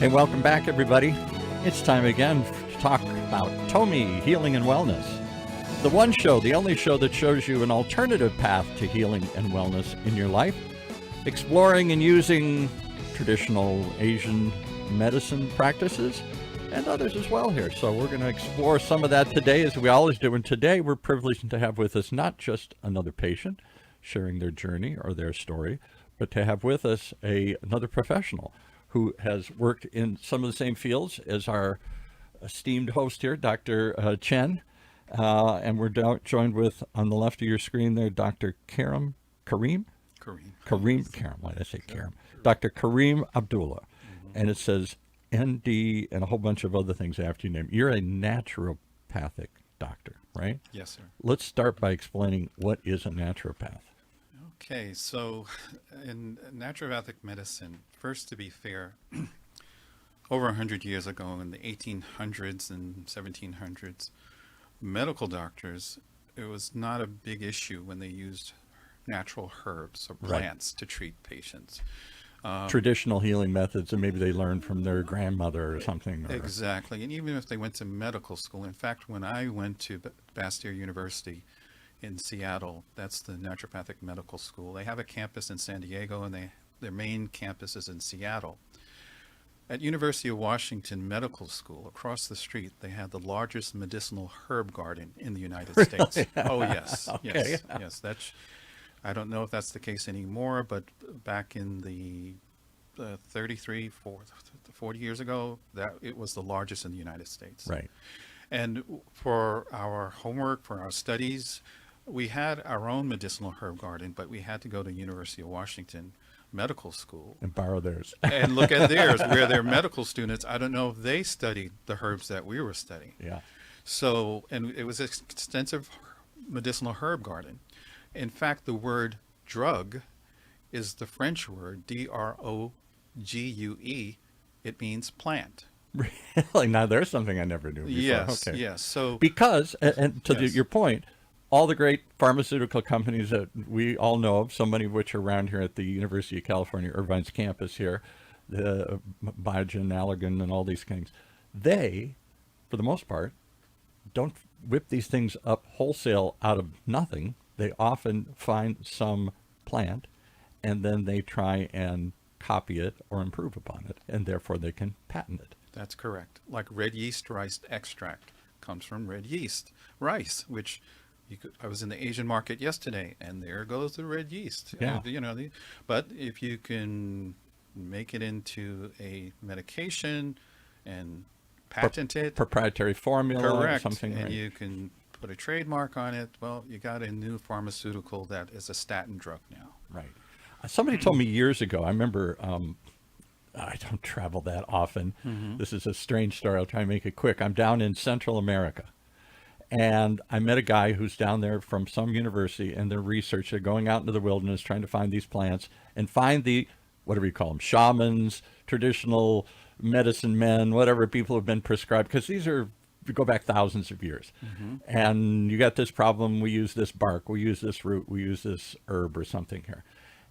Hey, welcome back, everybody. It's time again to talk about TOMII, healing and wellness. The one show, the only show that shows you an alternative path to healing and wellness in your life, exploring and using traditional Asian medicine practices and others as well here. So we're going to explore some of that today, as we always do. And today we're privileged to have with us not just another patient sharing their journey or their story, but to have with us another professional who has worked in some of the same fields as our esteemed host here, Dr. Chen. And we're joined with, on the left of your screen there, Dr. Karim. Why did I say Karim? Dr. Karim Abdullah. And it says ND and a whole bunch of other things after your name. You're a naturopathic doctor, right? Yes, sir. Let's start by explaining what is a naturopath. Okay, so in naturopathic medicine, first, to be fair, over 100 years ago in the 1800s and 1700s, medical doctors, it was not a big issue when they used natural herbs or plants to treat patients. Traditional healing methods, and maybe they learned from their grandmother or something. Exactly, and even if they went to medical school. In fact, when I went to Bastyr University in Seattle, that's the Naturopathic Medical School. They have a campus in San Diego, and their main campus is in Seattle. At University of Washington Medical School, across the street, they had the largest medicinal herb garden in the United States. Oh, yes. Okay. Yes. I don't know if that's the case anymore, but back in the 40 years ago, that it was the largest in the United States. Right. And for our homework, for our studies, we had our own medicinal herb garden, but we had to go to University of Washington Medical School And borrow theirs. and look at theirs, where their medical students, I don't know if they studied the herbs that we were studying. Yeah. So, and it was an extensive medicinal herb garden. In fact, the word drug is the French word, drogue. It means plant. Really? Now, there's something I never knew before. Yes, Okay. yes. So, Because, and to Yes. your point, all the great pharmaceutical companies that we all know of, so many of which are around here at the University of California, Irvine's campus here, the Biogen, Allergan, and all these things, they, for the most part, don't whip these things up wholesale out of nothing. They often find some plant, and then they try and copy it or improve upon it, and therefore they can patent it. that's correct. Like red yeast rice extract comes from red yeast rice, which I was in the Asian market yesterday, and there goes the red yeast. Yeah. But if you can make it into a medication and patent it, Proprietary formula or correct, something. and right? you can put a trademark on it, well, you got a new pharmaceutical that is a statin drug now. Right. Somebody told me years ago, I remember, I don't travel that often. This is a strange story. I'll try and make it quick. I'm down in Central America, and I met a guy who's down there from some university, and they're researching, they're going out into the wilderness trying to find these plants and find the, whatever you call them, shamans, traditional medicine men, whatever people have been prescribed, because these are, we go back thousands of years. And you got this problem, we use this bark, we use this root, we use this herb or something here.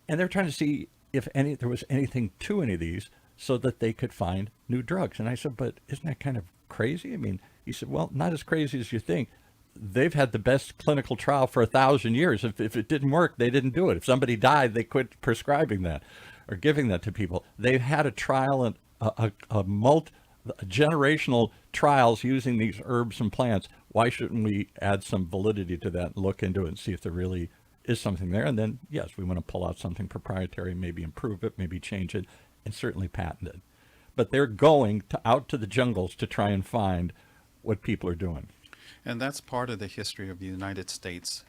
And they're trying to see if there was anything to any of these so that they could find new drugs. And I said, but isn't that kind of crazy? I mean, he said, well, not as crazy as you think. They've had the best clinical trial for 1,000 years. If it didn't work, they didn't do it. If somebody died, they quit prescribing that or giving that to people. They've had a trial and generational trials using these herbs and plants. Why shouldn't we add some validity to that and look into it and see if there really is something there? And then, yes, we want to pull out something proprietary, maybe improve it, maybe change it, and certainly patent it. But they're going out to the jungles to try and find what people are doing. And that's part of the history of the United States,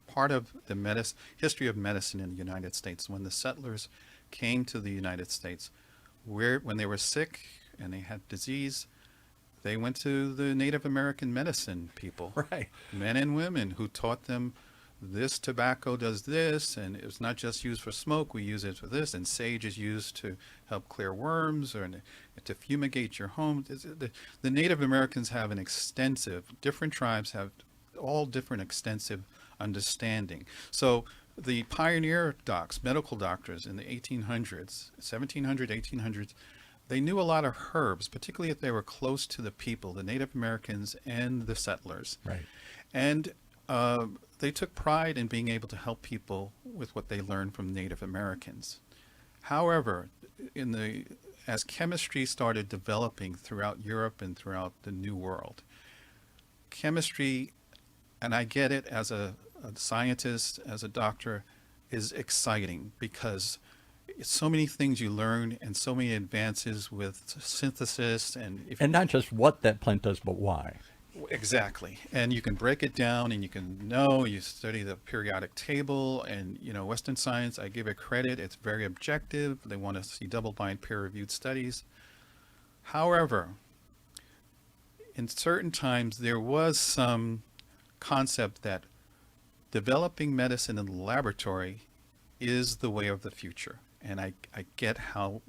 part of the history of medicine in the United States. When the settlers came to the United States, when they were sick and they had disease, they went to the Native American medicine people, Right. men and women, who taught them this tobacco does this, and it's not just used for smoke, we use it for this, and sage is used to help clear worms or to fumigate your home. The Native Americans have different tribes have all different extensive understanding. So the pioneer medical doctors in the 1700s, 1800s, they knew a lot of herbs, particularly if they were close to the people, the Native Americans and the settlers. Right. And they took pride in being able to help people with what they learned from Native Americans. However, as chemistry started developing throughout Europe and throughout the New World, chemistry, and I get it as a scientist, as a doctor, is exciting because it's so many things you learn and so many advances with synthesis and not just what that plant does, but why. Exactly. And you can break it down and you study the periodic table and, Western science, I give it credit. It's very objective. They want to see double-blind peer-reviewed studies. However, in certain times, there was some concept that developing medicine in the laboratory is the way of the future. And I get how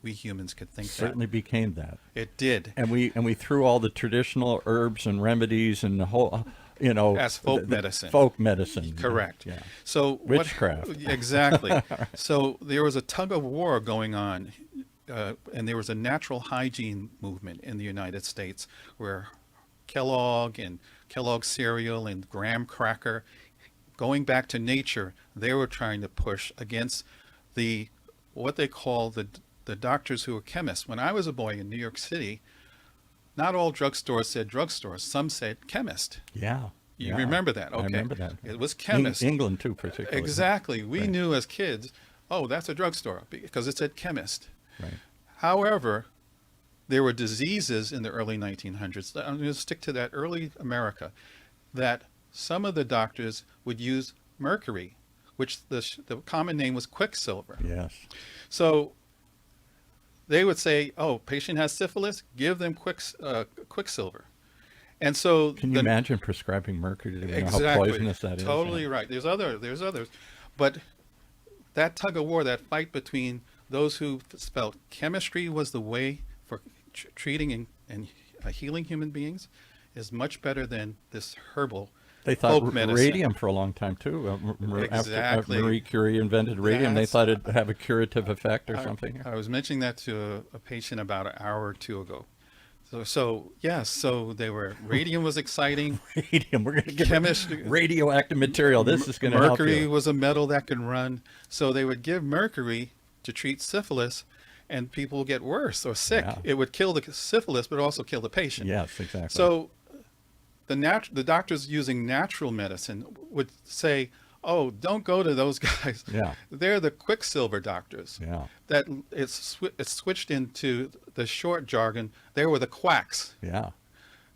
we humans could think certainly became that. It did. And we threw all the traditional herbs and remedies and the whole, as folk medicine. Folk medicine. Correct. Yeah. So witchcraft. Exactly. So there was a tug of war going on, and there was a natural hygiene movement in the United States where Kellogg and Kellogg cereal and graham cracker, going back to nature, they were trying to push against what they call the doctors who were chemists. When I was a boy in New York City, not all drugstores said drugstores. Some said chemist. Yeah. You remember that? Okay. I remember that. It was chemist. England too, particularly. Exactly. We Right. knew as kids, oh, that's a drugstore because it said chemist. Right. However, there were diseases in the early 1900s. I'm going to stick to that early America, that some of the doctors would use mercury, which the common name was quicksilver. Yes. So they would say, oh, patient has syphilis, give them quicksilver. And so can you imagine prescribing mercury to exactly, how poisonous that is? Totally right. There's others. But that tug of war, that fight between those who felt chemistry was the way for treating and healing human beings is much better than this herbal. They thought folk medicine. radium for a long time too. After Marie Curie invented radium, they thought it'd have a curative effect or something. I was mentioning that to a patient about an hour or two ago. So radium was exciting. Radium, we're going to give chemistry, radioactive material. This is going to help you. Mercury was a metal that can run. So they would give mercury to treat syphilis, and people would get worse or sick. Yeah. It would kill the syphilis, but also kill the patient. Yes, exactly. So the doctors using natural medicine would say, oh, don't go to those guys. Yeah. They're the quicksilver doctors. Yeah. That it's switched into the short jargon. They were the quacks. Yeah.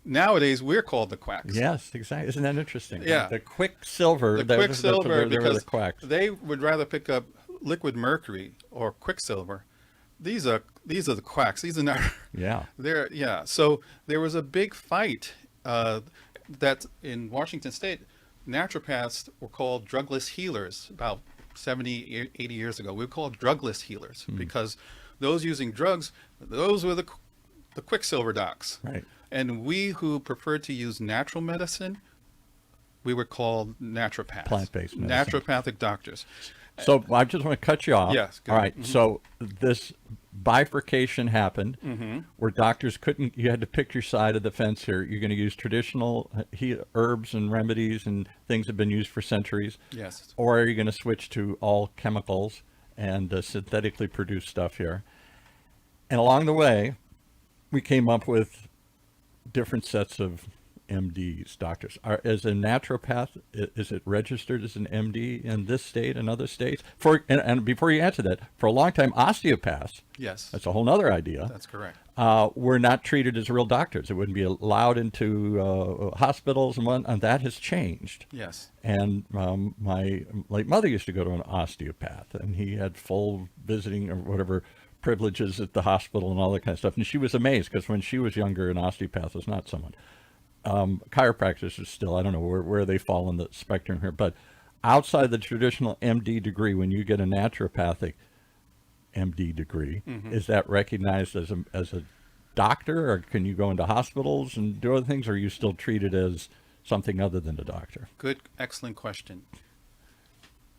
Nowadays, we're called the quacks. Yes, exactly. Isn't that interesting? Yeah. The quicksilver. The quicksilver, they were because the quacks. they would rather pick up liquid mercury or quicksilver. These are the quacks. These are not. Yeah. Yeah. So there was a big fight that in Washington State, naturopaths were called drugless healers about 70, 80 years ago. We were called drugless healers because those using drugs, those were the quicksilver docs. Right. And we who preferred to use natural medicine, we were called naturopaths. Plant-based medicine. Naturopathic doctors. So I just want to cut you off. Yes, go All ahead. right. So this bifurcation happened where doctors couldn't, you had to pick your side of the fence here. You're going to use traditional herbs and remedies and things that have been used for centuries. Yes. Or are you going to switch to all chemicals and synthetically produced stuff here? And along the way, we came up with different sets of MDs, doctors. As a naturopath, is it registered as an MD in this state and other states? And before you answer that, for a long time, osteopaths, Yes. that's a whole other idea, That's correct. were not treated as real doctors. It wouldn't be allowed into hospitals and that has changed. Yes. And my late mother used to go to an osteopath, and he had full visiting or whatever privileges at the hospital and all that kind of stuff. And she was amazed because when she was younger, an osteopath was not someone. Chiropractors are still, I don't know where they fall in the spectrum here, but outside the traditional MD degree, when you get a naturopathic MD degree, is that recognized as a doctor, or can you go into hospitals and do other things, or are you still treated as something other than a doctor? Good, excellent question.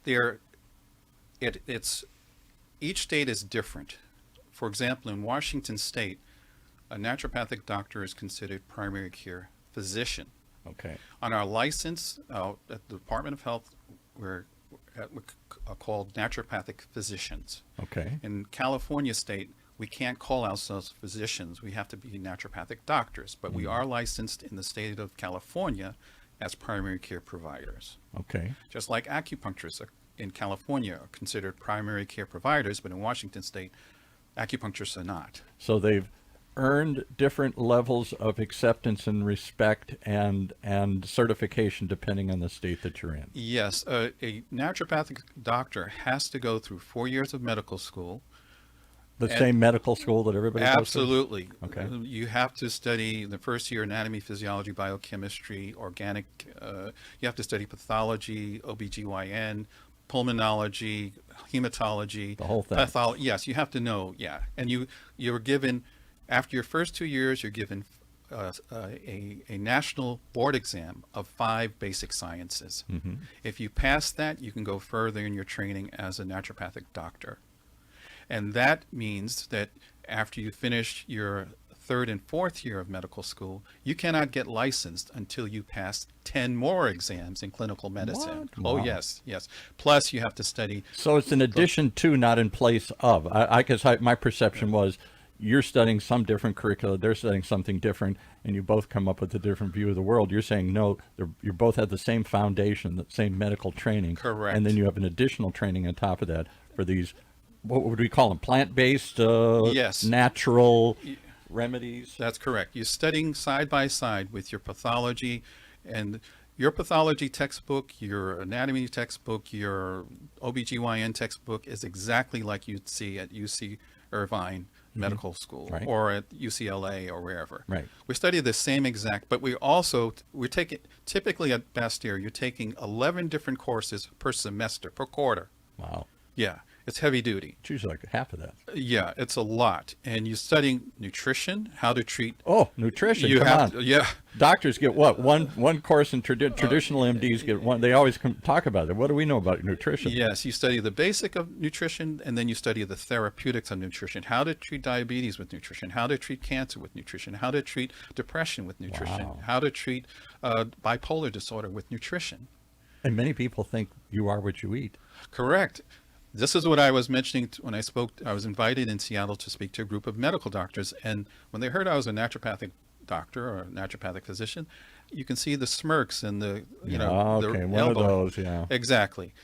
It's each state is different, For example, in Washington State, a naturopathic doctor is considered primary care physician. Okay. On our license at the Department of Health, we're called naturopathic physicians. Okay. In California State, we can't call ourselves physicians. We have to be naturopathic doctors, but we are licensed in the state of California as primary care providers. Okay. Just like acupuncturists in California are considered primary care providers, but in Washington State, acupuncturists are not. So they've earned different levels of acceptance and respect and certification depending on the state that you're in. Yes, a naturopathic doctor has to go through 4 years of medical school. The same medical school that everybody goes to? Absolutely. Okay. You have to study the first year anatomy, physiology, biochemistry, organic. You have to study pathology, OBGYN, pulmonology, hematology. The whole thing. Yes, you have to know. Yeah, and you're given, after your first 2 years, you're given a national board exam of 5 basic sciences. Mm-hmm. If you pass that, you can go further in your training as a naturopathic doctor. And that means that after you finish your 3rd and 4th year of medical school, you cannot get licensed until you pass 10 more exams in clinical medicine. What? Oh, Wow. yes. Plus, you have to study. So it's in addition to, not in place of. I guess my perception was you're studying some different curricula, they're studying something different, and you both come up with a different view of the world. You're saying, no, you both have the same foundation, the same medical training. Correct. And then you have an additional training on top of that for these, what would we call them, plant-based, Yes. natural remedies? That's correct. You're studying side by side with your pathology, and your pathology textbook, your anatomy textbook, your OBGYN textbook is exactly like you'd see at UC Irvine Medical School, Right. or at UCLA or wherever. Right. We study the same exact, but we're taking, typically at Bastyr, you're taking 11 different courses per semester, per quarter. Wow. Yeah, it's heavy duty. Choose like half of that. Yeah, it's a lot. And you're studying nutrition, how to treat. Oh, nutrition, You come have on. yeah. Doctors get what? One course, and traditional MDs get one. They always talk about it. What do we know about nutrition? Yes, you study the basic of nutrition, and then you study the therapeutics of nutrition, how to treat diabetes with nutrition, how to treat cancer with nutrition, how to treat depression with nutrition, Wow. how to treat bipolar disorder with nutrition. And many people think you are what you eat. Correct. This is what I was mentioning when I spoke. I was invited in Seattle to speak to a group of medical doctors, and when they heard I was a naturopathic doctor or a naturopathic physician, you can see the smirks and the the okay, one of elbow. those, yeah. Exactly.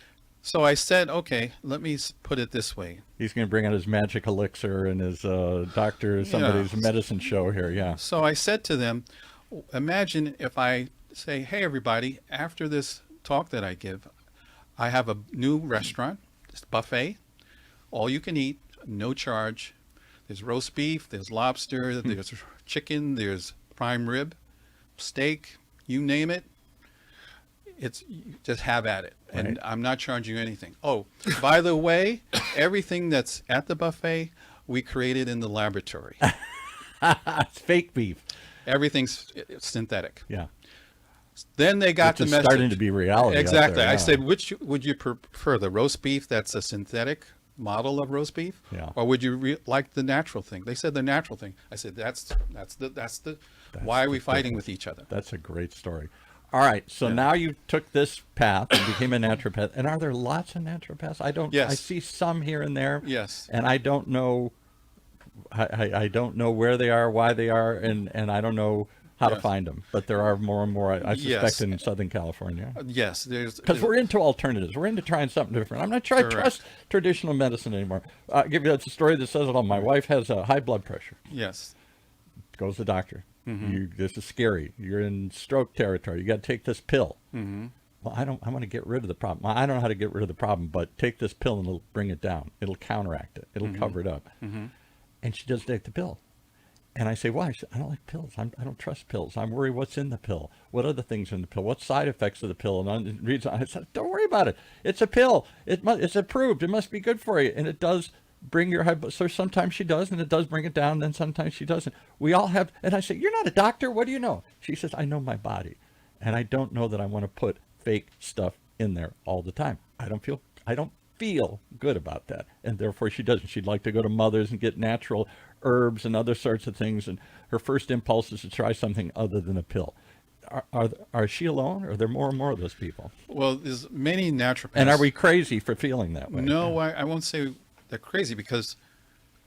So I said, okay, let me put it this way. He's going to bring out his magic elixir and his somebody's Yeah. medicine show here, yeah. So I said to them, imagine if I say, hey, everybody, after this talk that I give, I have a new restaurant, it's buffet, all you can eat, no charge. There's roast beef, there's lobster, there's chicken, there's prime rib, steak, you name it. You just have at it. And Right. I'm not charging you anything. Oh, by the way, everything that's at the buffet, we created in the laboratory. It's fake beef. Everything's synthetic. Yeah. Then they got Which the is message. starting to be reality out Exactly. there, I yeah. said, which would you prefer, the roast beef that's a synthetic model of roast beef, Yeah. or would you like the natural thing? They said the natural thing. I said that's the why are we fighting with each other? That's a great story. All right, so now you took this path and became a naturopath. And are there lots of naturopaths? I Yes. see some here and there. Yes. And I don't know I don't know where they are, why they are, and I don't know how to Yes. find them. But there are more and more, I suspect, Yes. in Southern California. Yes, Because we're into alternatives. We're into trying something different. I'm not trying to Correct. trust traditional medicine anymore. I'll give you a story that says it all. My wife has high blood pressure. yes. Goes to the doctor. Mm-hmm. This is scary. You're in stroke territory. You got to take this pill. Mm-hmm. Well, I want to get rid of the problem. I don't know how to get rid of the problem, but take this pill and it'll bring it down. It'll counteract it. It'll cover it up. Mm-hmm. And she does take the pill. And I say, why? She said, I don't like pills. I don't trust pills. I'm worried what's in the pill. What other things are in the pill? What side effects of the pill? And I said, don't worry about it. It's a pill. It's approved. It must be good for you. And it does bring your high blood. So sometimes she does, and it does bring it down. Then sometimes she doesn't. We all have. And I say, you're not a doctor. What do you know? She says, I know my body. And I don't know that I want to put fake stuff in there all the time. I don't feel good about that. And therefore she doesn't. She'd like to go to Mother's and get natural herbs and other sorts of things. And her first impulse is to try something other than a pill. Are she alone? Or are there more and more of those people? Well, there's many naturopaths. And are we crazy for feeling that way? No, I won't say they're crazy, because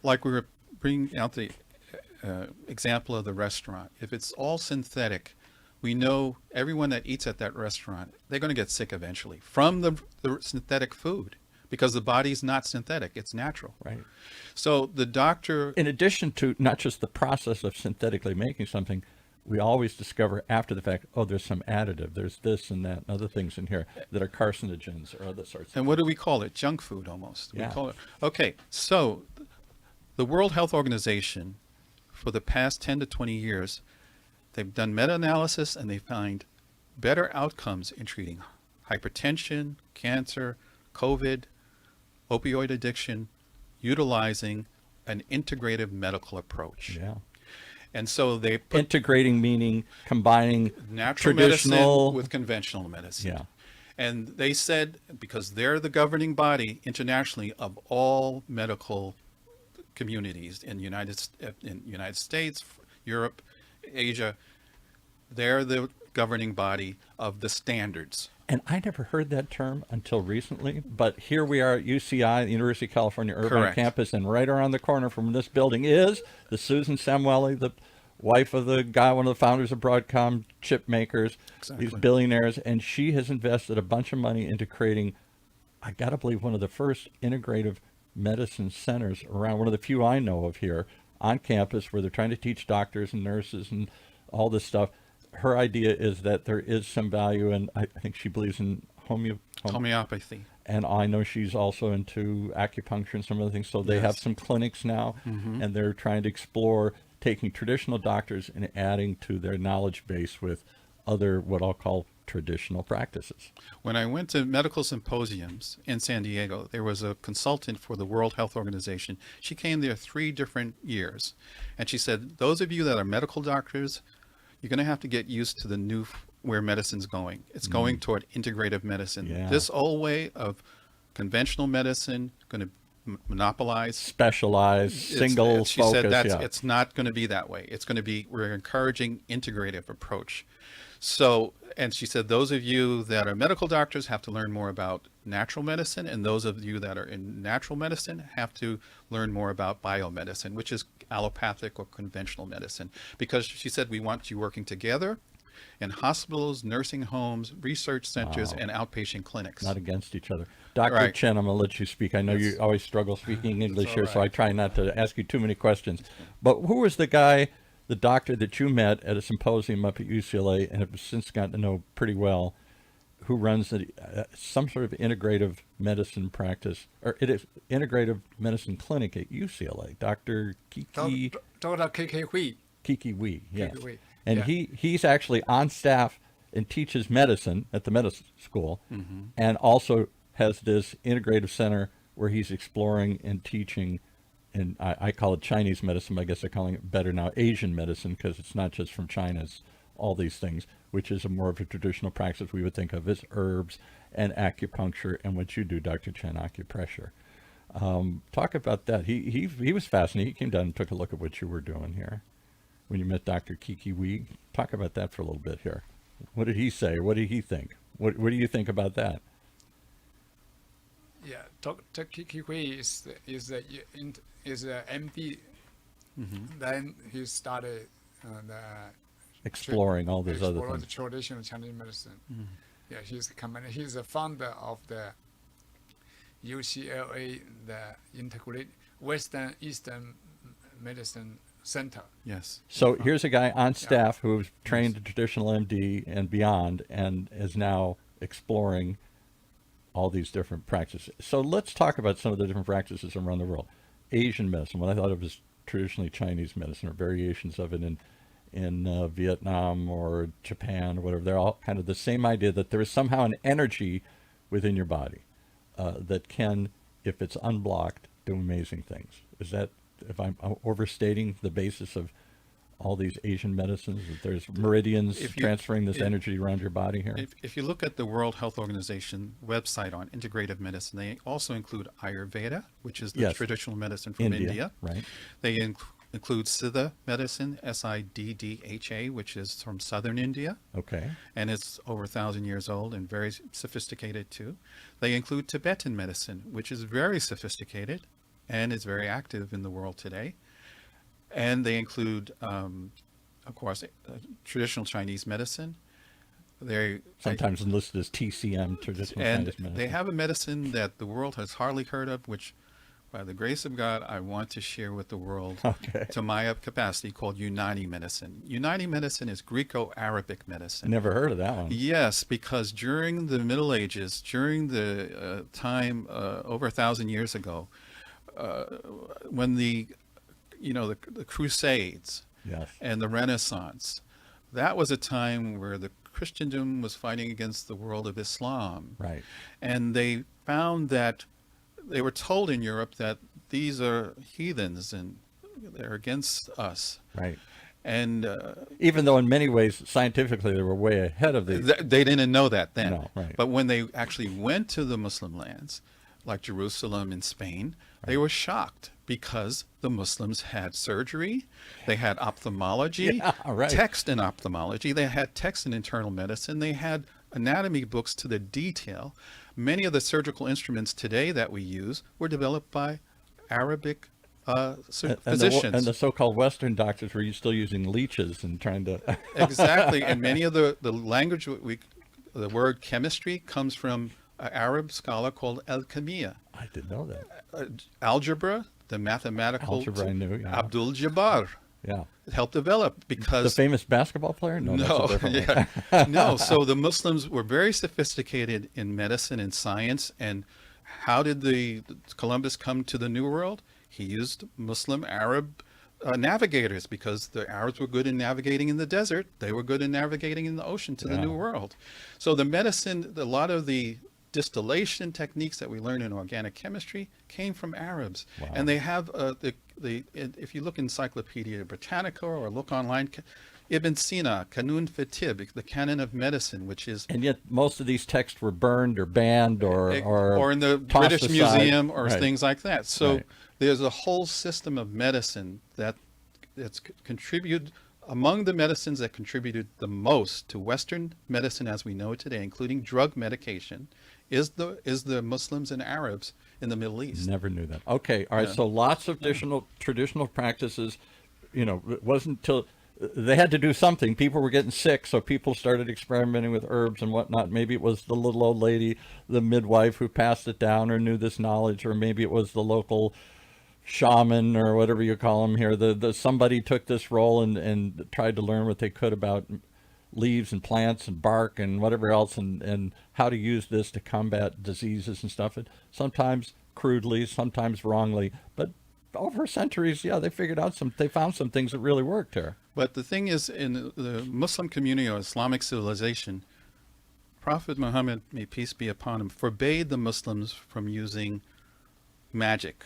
like we were bringing out the example of the restaurant. If it's all synthetic, we know everyone that eats at that restaurant, they're going to get sick eventually from the synthetic food, because the body's not synthetic, it's natural. Right. So the doctor... In addition to not just the process of synthetically making something, we always discover after the fact, oh, there's some additive, there's this and that and other things in here that are carcinogens or other sorts of And what do we call it? Junk food, almost. Yeah. We call it... Okay, so the World Health Organization, for the past 10 to 20 years, they've done meta-analysis, and they find better outcomes in treating hypertension, cancer, COVID, opioid addiction, utilizing an integrative medical approach. Yeah. And so they put Integrating meaning combining natural traditional medicine with conventional medicine. Yeah. And they said, because they're the governing body internationally of all medical communities in United States, Europe, Asia, they're the governing body of the standards. And I never heard that term until recently, but here we are at UCI, the University of California Irvine Correct. campus, and right around the corner from this building is the Susan Samueli, the wife of the guy, one of the founders of Broadcom chip makers, Exactly. these billionaires, and she has invested a bunch of money into creating, I gotta believe, one of the first integrative medicine centers around, one of the few I know of here on campus, where they're trying to teach doctors and nurses and all this stuff. Her idea is that there is some value, and I think she believes in Homeopathy. and I know she's also into acupuncture and some other things. So they have Yes. some clinics now, and they're trying to explore taking traditional doctors and adding to their knowledge base with other, what I'll call, traditional practices. When I went to medical symposiums in San Diego, there was a consultant for the World Health Organization. She came there 3 different years, and she said, those of you that are medical doctors, you're going to have to get used to the new where medicine's going. It's going toward integrative medicine. Yeah. This old way of conventional medicine going to monopolize. Specialized, single she focus. said Yeah. it's not going to be that way. It's going to be, we're encouraging integrative approach. So, and she said, those of you that are medical doctors have to learn more about natural medicine, and those of you that are in natural medicine have to learn more about biomedicine, which is allopathic or conventional medicine. Because she said, we want you working together in hospitals, nursing homes, research centers, and outpatient clinics. Not against each other. Dr. Right. Chen, I'm going to let you speak. I know Yes. you always struggle speaking English all here, so I right. try not to ask you too many questions. But who was the guy, the doctor that you met at a symposium up at UCLA and have since gotten to know pretty well, who runs some sort of integrative medicine practice, or it is integrative medicine clinic at UCLA, Dr. Kiki Dr. KK Hui. Kiki Wee, yes. Hui. And Yeah. he's actually on staff and teaches medicine at the medicine school, and also has this integrative center where he's exploring and teaching, and I call it Chinese medicine, but I guess they're calling it better now Asian medicine, because it's not just from China, it's all these things, which is a more of a traditional practice we would think of as herbs and acupuncture, and what you do, Dr. Chen, acupressure. Talk about that. He was fascinated. He came down and took a look at what you were doing here when you met Dr. Kiki Wee. Talk about that for a little bit here. What did he say? What did he think? What do you think about that? Yeah, Dr. Kiki Hui is a MD. Then he started Exploring all those other the things. traditional Chinese medicine. Yeah, he's the founder of the UCLA, the Integrated Western Eastern Medicine Center. Yes. So here's a guy on staff who's trained in traditional MD and beyond, and is now exploring all these different practices. So let's talk about some of the different practices around the world. Asian medicine, what I thought of as traditionally Chinese medicine, or variations of it in Vietnam or Japan or whatever. They're all kind of the same idea that there is somehow an energy within your body that can, if it's unblocked, do amazing things. Is that, if I'm overstating the basis of all these Asian medicines, that there's meridians if you- transferring this if- energy around your body here? If you look at the World Health Organization website on integrative medicine, they also include Ayurveda, which is the Yes. traditional medicine from India. Right. They include Siddha medicine, Siddha, which is from southern India, Okay. and it's over 1,000 years old and very sophisticated too. They include Tibetan medicine, which is very sophisticated and is very active in the world today. And they include, of course, traditional Chinese medicine. They Sometimes listed as TCM, traditional and Chinese medicine. they have a medicine that the world has hardly heard of, which, by the grace of God, I want to share with the world Okay. to my capacity, called Unani medicine. Unani medicine is Greco-Arabic medicine. Never heard of that one. Yes, because during the Middle Ages, during the time over 1,000 years ago, when the Crusades Yes. and the Renaissance, that was a time where the Christendom was fighting against the world of Islam. Right. And they found that they were told in Europe that these are heathens and they're against us. Right. And Even though in many ways, scientifically, they were way ahead of the... they didn't know that then. No, right. But when they actually went to the Muslim lands, like Jerusalem and Spain, they were shocked because the Muslims had surgery, they had ophthalmology, Yeah, right. text in ophthalmology, they had text in internal medicine, they had anatomy books to the detail. Many of the surgical instruments today that we use were developed by Arabic physicians. And the so-called Western doctors were still using leeches and trying to... Exactly. And many of the language, the word chemistry comes from an Arab scholar called Al-Khamiyya. I didn't know that. Algebra, the mathematical Algebra I knew, yeah. Abdul Jabbar Yeah. helped develop The because famous basketball player? No, no, that's a different one. no. So the Muslims were very sophisticated in medicine and science. And how did the Columbus come to the New World? He used Muslim Arab navigators, because the Arabs were good in navigating in the desert. They were good in navigating in the ocean to the New World. So the medicine, a lot of the distillation techniques that we learn in organic chemistry came from Arabs. Wow. And they have if you look in Encyclopedia Britannica or look online, Ibn Sina, Kanun Fatib, the Canon of Medicine, which is And yet most of these texts were burned or banned or in the tossed British aside. Museum or Right. things like that. So Right. there's a whole system of medicine that's contributed, among the medicines that contributed the most to Western medicine as we know it today, including drug medication, is the Muslims and Arabs in the Middle East. Never knew that. Okay, all right. Yeah. So lots of traditional practices. It wasn't until they had to do something. People were getting sick, so people started experimenting with herbs and whatnot. Maybe it was the little old lady, the midwife, who passed it down or knew this knowledge, or maybe it was the local shaman or whatever you call them here. Somebody took this role and tried to learn what they could about leaves and plants and bark and whatever else, and how to use this to combat diseases and stuff. And sometimes crudely, sometimes wrongly, but over centuries, they figured out they found some things that really worked here. But the thing is, in the Muslim community or Islamic civilization, Prophet Muhammad, may peace be upon him, forbade the Muslims from using magic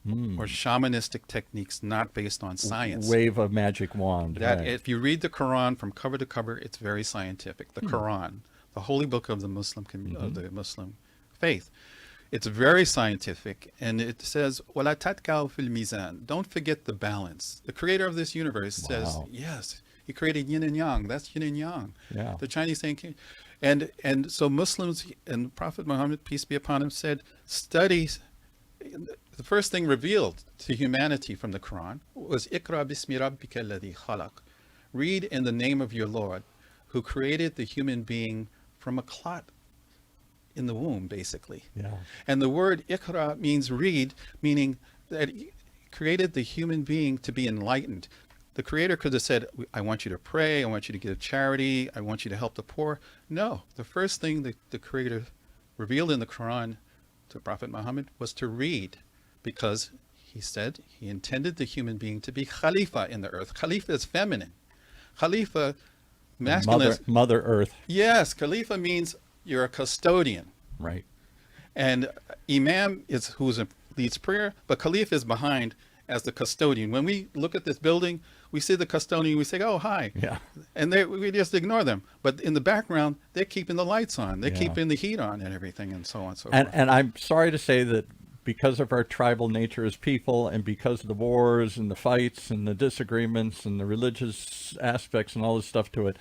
or shamanistic techniques not based on science. Wave a magic wand. That right. if you read the Quran from cover to cover, it's very scientific. The Quran, the holy book of the Muslim of the Muslim faith, it's very scientific, and it says, "Wala tatkaw fil mizan." Don't forget the balance. The creator of this universe says, Wow. yes, he created yin and yang. That's yin and yang. Yeah. The Chinese saying, and so Muslims and Prophet Muhammad, peace be upon him, said, study. The first thing revealed to humanity from the Quran was Iqra bismi rabbika alladhi khalaq. Read in the name of your Lord, who created the human being from a clot in the womb, basically. Yeah. And the word Iqra means read, meaning that he created the human being to be enlightened. The creator could have said, I want you to pray, I want you to give charity, I want you to help the poor. No, the first thing that the creator revealed in the Quran to Prophet Muhammad was to read, because he said he intended the human being to be Khalifa in the earth. Khalifa is feminine. Khalifa, masculine. Mother Earth. Yes, Khalifa means you're a custodian. Right. And Imam is leads prayer, but Khalifa is behind, as the custodian. When we look at this building, we see the custodian, we say, oh, hi. Yeah. And we just ignore them. But in the background, they're keeping the lights on. They're keeping the heat on and everything and so on and so forth. And I'm sorry to say that because of our tribal nature as people and because of the wars and the fights and the disagreements and the religious aspects and all this stuff to it,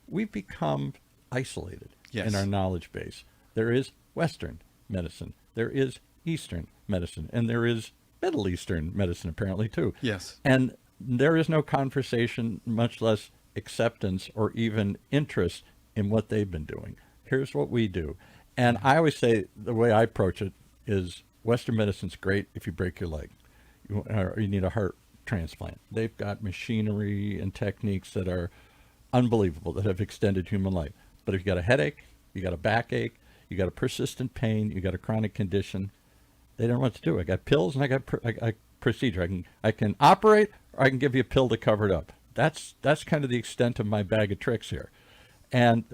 we've become isolated in our knowledge base. There is Western medicine. There is Eastern medicine. And there is Middle Eastern medicine, apparently, too. Yes. And there is no conversation, much less acceptance or even interest in what they've been doing. Here's what we do. And I always say the way I approach it is Western medicine's great if you break your leg or you need a heart transplant. They've got machinery and techniques that are unbelievable, that have extended human life. But if you got a headache, you got a backache, you got a persistent pain, you got a chronic condition, they don't know what to do. I got pills and I got procedure. I can operate, or I can give you a pill to cover it up. That's kind of the extent of my bag of tricks here. And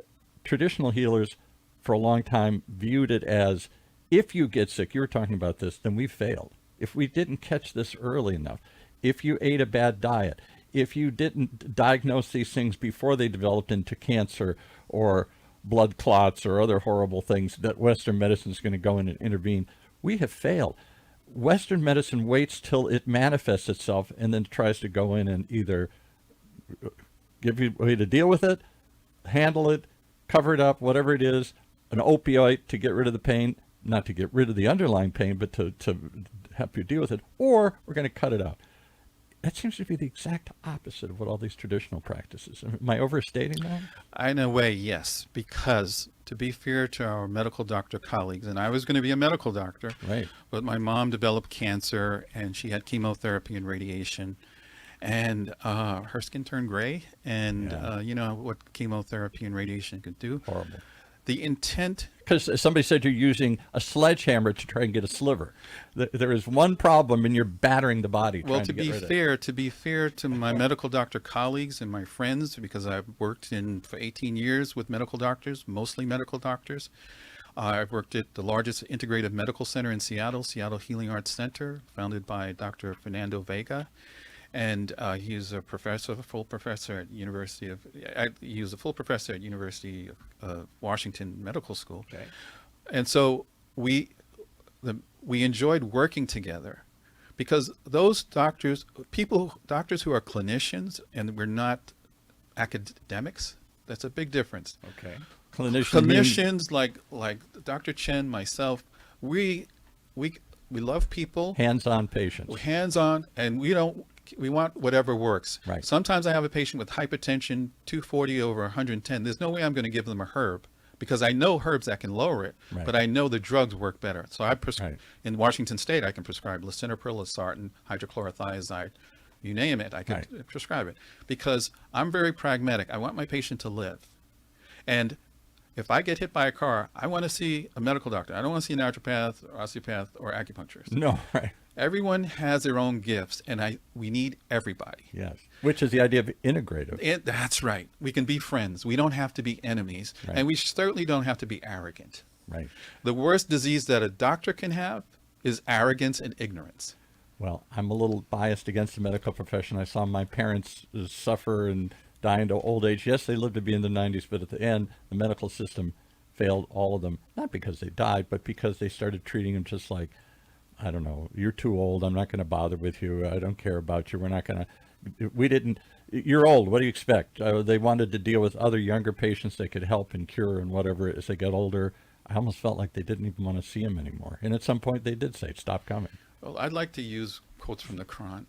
traditional healers for a long time viewed it as, if you get sick, you were talking about this, then we failed. If we didn't catch this early enough, if you ate a bad diet, if you didn't diagnose these things before they developed into cancer or blood clots or other horrible things, that Western medicine is going to go in and intervene, we have failed. Western medicine waits till it manifests itself and then tries to go in and either give you a way to deal with it, handle it, cover it up, whatever it is, an opioid to get rid of the pain, not to get rid of the underlying pain, but to help you deal with it, or we're going to cut it out. That seems to be the exact opposite of what all these traditional practices. Am I overstating that? In a way, yes, because to be fair to our medical doctor colleagues, and I was going to be a medical doctor, right, but my mom developed cancer and she had chemotherapy and radiation, and her skin turned gray, and you know what chemotherapy and radiation could do. Horrible. The intent, because somebody said you're using a sledgehammer to try and get a sliver. There is one problem, and you're battering the body. well, to be fair to my medical doctor colleagues and my friends, because I've worked for 18 years with medical doctors, mostly medical doctors. I've worked at the largest integrative medical center in Seattle, Seattle Healing Arts Center, founded by Dr. Fernando Vega. And he's a full professor at University of Washington Medical School. Okay. And so we enjoyed working together, because those doctors who are clinicians and we're not academics, that's a big difference. Okay. Clinicians like Dr. Chen, myself, we love people. Hands-on patients. Hands-on, and we want whatever works. Right. Sometimes I have a patient with hypertension, 240 over 110. There's no way I'm going to give them a herb, because I know herbs that can lower it, right, but I know the drugs work better. So right, in Washington State, I can prescribe lisinopril, losartan, hydrochlorothiazide, you name it, I can right, prescribe it, because I'm very pragmatic. I want my patient to live. And if I get hit by a car, I want to see a medical doctor. I don't want to see a naturopath or osteopath or acupuncturist. No, right. Everyone has their own gifts, and we need everybody. Yes, which is the idea of integrative. That's right. We can be friends. We don't have to be enemies, right, and we certainly don't have to be arrogant. Right. The worst disease that a doctor can have is arrogance and ignorance. Well, I'm a little biased against the medical profession. I saw my parents suffer and die into old age. Yes, they lived to be in the 90s, but at the end, the medical system failed all of them, not because they died, but because they started treating them just like, I don't know, you're too old, I'm not going to bother with you, I don't care about you, you're old, what do you expect? They wanted to deal with other younger patients they could help and cure and whatever. As they got older, I almost felt like they didn't even want to see them anymore. And at some point they did say, stop coming. Well, I'd like to use quotes from the Quran.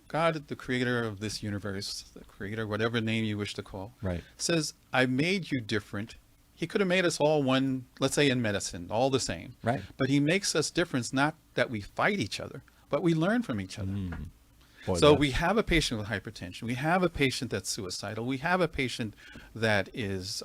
God, the creator of this universe, the creator, whatever name you wish to call, right, says, I made you different. He could have made us all one, let's say in medicine, all the same. Right. But he makes us different, not that we fight each other, but we learn from each other. Boy, so we have a patient with hypertension. We have a patient that's suicidal. We have a patient that has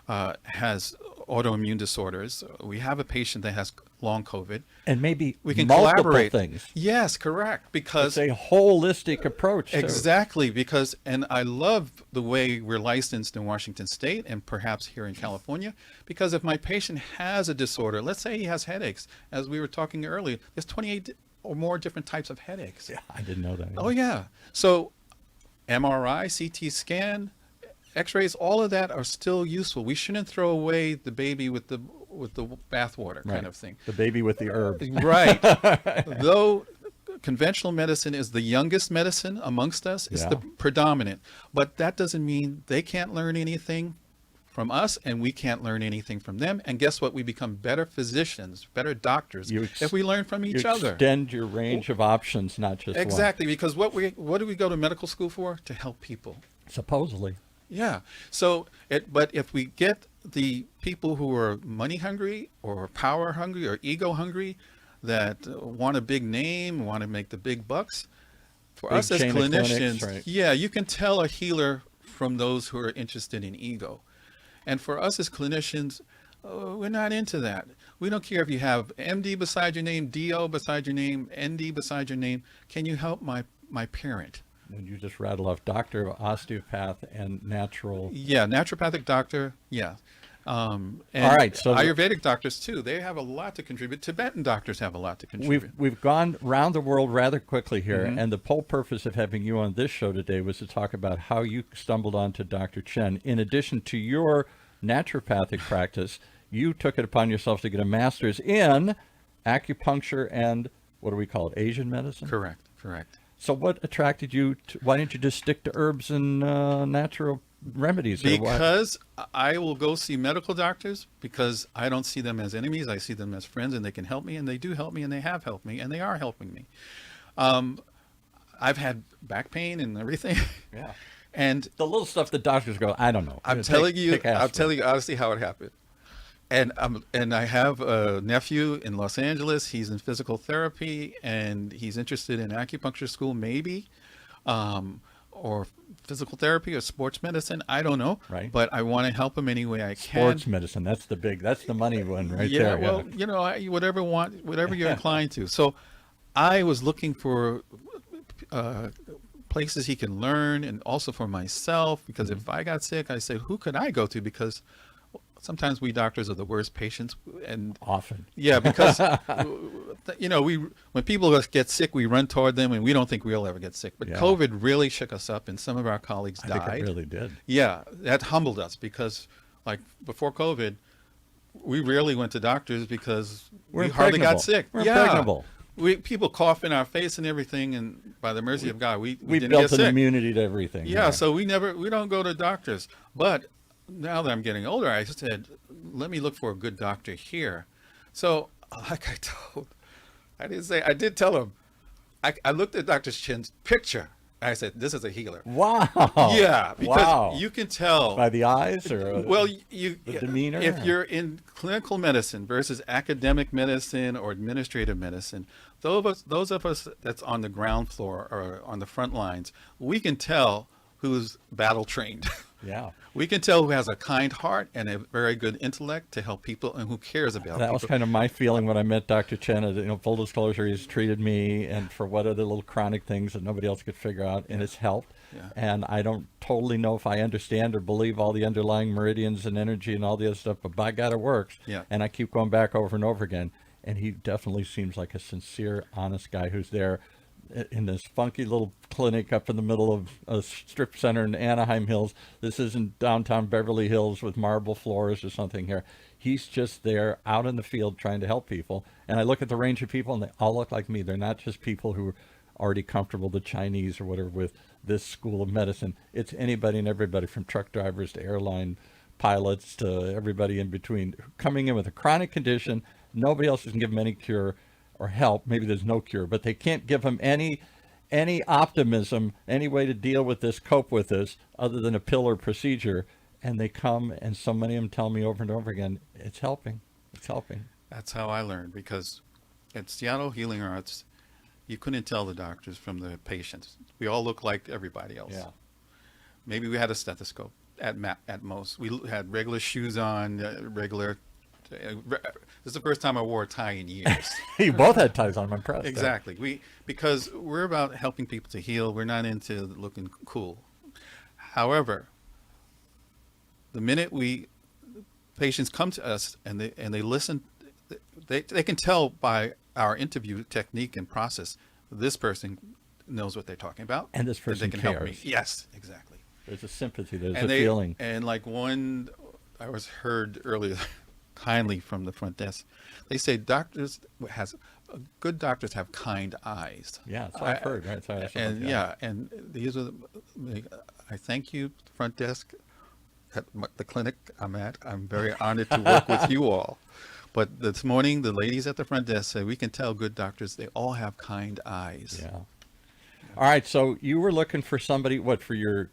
autoimmune disorders. We have a patient that has long COVID. And maybe we can multiple collaborate. Things. Yes, correct. Because it's a holistic approach. Exactly. Because, and I love the way we're licensed in Washington State and perhaps here in California, because if my patient has a disorder, let's say he has headaches, as we were talking earlier, there's 28 or more different types of headaches. Yeah, I didn't know that. Oh yeah. So MRI, CT scan, X-rays, all of that are still useful. We shouldn't throw away the baby with the bathwater kind Right. of thing. The baby with the herb. Right. Though conventional medicine is the youngest medicine amongst us, it's the Yeah. predominant. But that doesn't mean they can't learn anything from us and we can't learn anything from them. And guess what? We become better physicians, better doctors if we learn from each You other. extend your range of options, not just one. Exactly, because what do we go to medical school for? To help people. Supposedly. Yeah. So, but if we get the people who are money hungry or power hungry or ego hungry, that want a big name, want to make the big bucks, for Big us as chain of clinics, clinicians, right. yeah, you can tell a healer from those who are interested in ego. And for us as clinicians, we're not into that. We don't care if you have MD beside your name, DO beside your name, ND beside your name. Can you help my parent? And you just rattle off doctor, osteopath, and natural. Yeah, naturopathic doctor. Yeah. And All right, so Ayurvedic doctors too. They have a lot to contribute. Tibetan doctors have a lot to contribute. we've gone around the world rather quickly here, Mm-hmm. and the whole purpose of having you on this show today was to talk about how you stumbled onto Dr. Chen. In addition to your naturopathic practice, you took it upon yourself to get a master's in acupuncture and what do we call it, Asian medicine? Correct. So what attracted you to, why didn't you just stick to herbs and natural remedies? Or what? Because I will go see medical doctors because I don't see them as enemies. I see them as friends, and they can help me, and they do help me, and they have helped me, and they are helping me. I've had back pain and everything. Yeah. And The little stuff that doctors go, I don't know. I'm Take- telling you, take aspirin. I'm telling you honestly how it happened. And I have a nephew in Los Angeles. He's in physical therapy, and he's interested in acupuncture school, maybe, or physical therapy or sports medicine. I don't know. Right. But I want to help him any way I can. Sports medicine, that's the money one right Yeah, there. well, you know, whatever you're inclined to. So I was looking for places he can learn, and also for myself, because if I got sick, I said, who could I go to? Because sometimes we doctors are the worst patients, and Often. yeah, because you know, when people get sick, we run toward them, and we don't think we'll ever get sick. But Yeah. COVID really shook us up, and some of our colleagues I died. think it really did. Yeah, that humbled us, because like before COVID, we rarely went to doctors because we hardly got impregnable. sick. We're yeah. impregnable. People cough in our face and everything, and by the mercy of God, we We didn't built get an sick. immunity to everything. Yeah, so we don't go to doctors. But now that I'm getting older, I said, let me look for a good doctor here. So, like I did tell him, I looked at Dr. Chen's picture. I said, this is a healer. Wow. Yeah, because Wow. you can tell. By the eyes or Well, the demeanor? if you're in clinical medicine versus academic medicine or administrative medicine, those of us that's on the ground floor or on the front lines, we can tell who's battle trained. yeah. We can tell who has a kind heart and a very good intellect to help people, and who cares about That people. was kind of my feeling when I met Dr. Chen. Full disclosure, he's treated me and for what other little chronic things that nobody else could figure out, and it's helped. Yeah. And I don't totally know if I understand or believe all the underlying meridians and energy and all the other stuff, but by God, it works. Yeah. And I keep going back over and over again. And he definitely seems like a sincere, honest guy who's there in this funky little clinic up in the middle of a strip center in Anaheim Hills. This isn't downtown Beverly Hills with marble floors or something here. He's just there out in the field trying to help people. And I look at the range of people, and they all look like me. They're not just people who are already comfortable, the Chinese or whatever, with this school of medicine. It's anybody and everybody, from truck drivers to airline pilots to everybody in between, coming in with a chronic condition. Nobody else can give them any cure or help. Maybe there's no cure, but they can't give them any optimism, any way to deal with this, cope with this, other than a pill or procedure. And they come, and so many of them tell me over and over again, it's helping. It's helping. That's how I learned, because at Seattle Healing Arts, you couldn't tell the doctors from the patients. We all look like everybody else. Yeah. Maybe we had a stethoscope at most. We had regular shoes on, this is the first time I wore a tie in years. You both had ties on. I'm impressed. Exactly. Because we're about helping people to heal. We're not into looking cool. However, the minute patients come to us and they listen, they can tell by our interview technique and process, this person knows what they're talking about. And this person can cares. help me. Yes, exactly. There's a sympathy. There's And a feeling. And like one, I was heard earlier, kindly from the front desk, they say good doctors have kind eyes. Yeah, that's what I've heard. Right? And these are, I thank you, front desk, at the clinic I'm at. I'm very honored to work with you all. But this morning, the ladies at the front desk said, we can tell good doctors, they all have kind eyes. Yeah. All right, so you were looking for somebody, was it your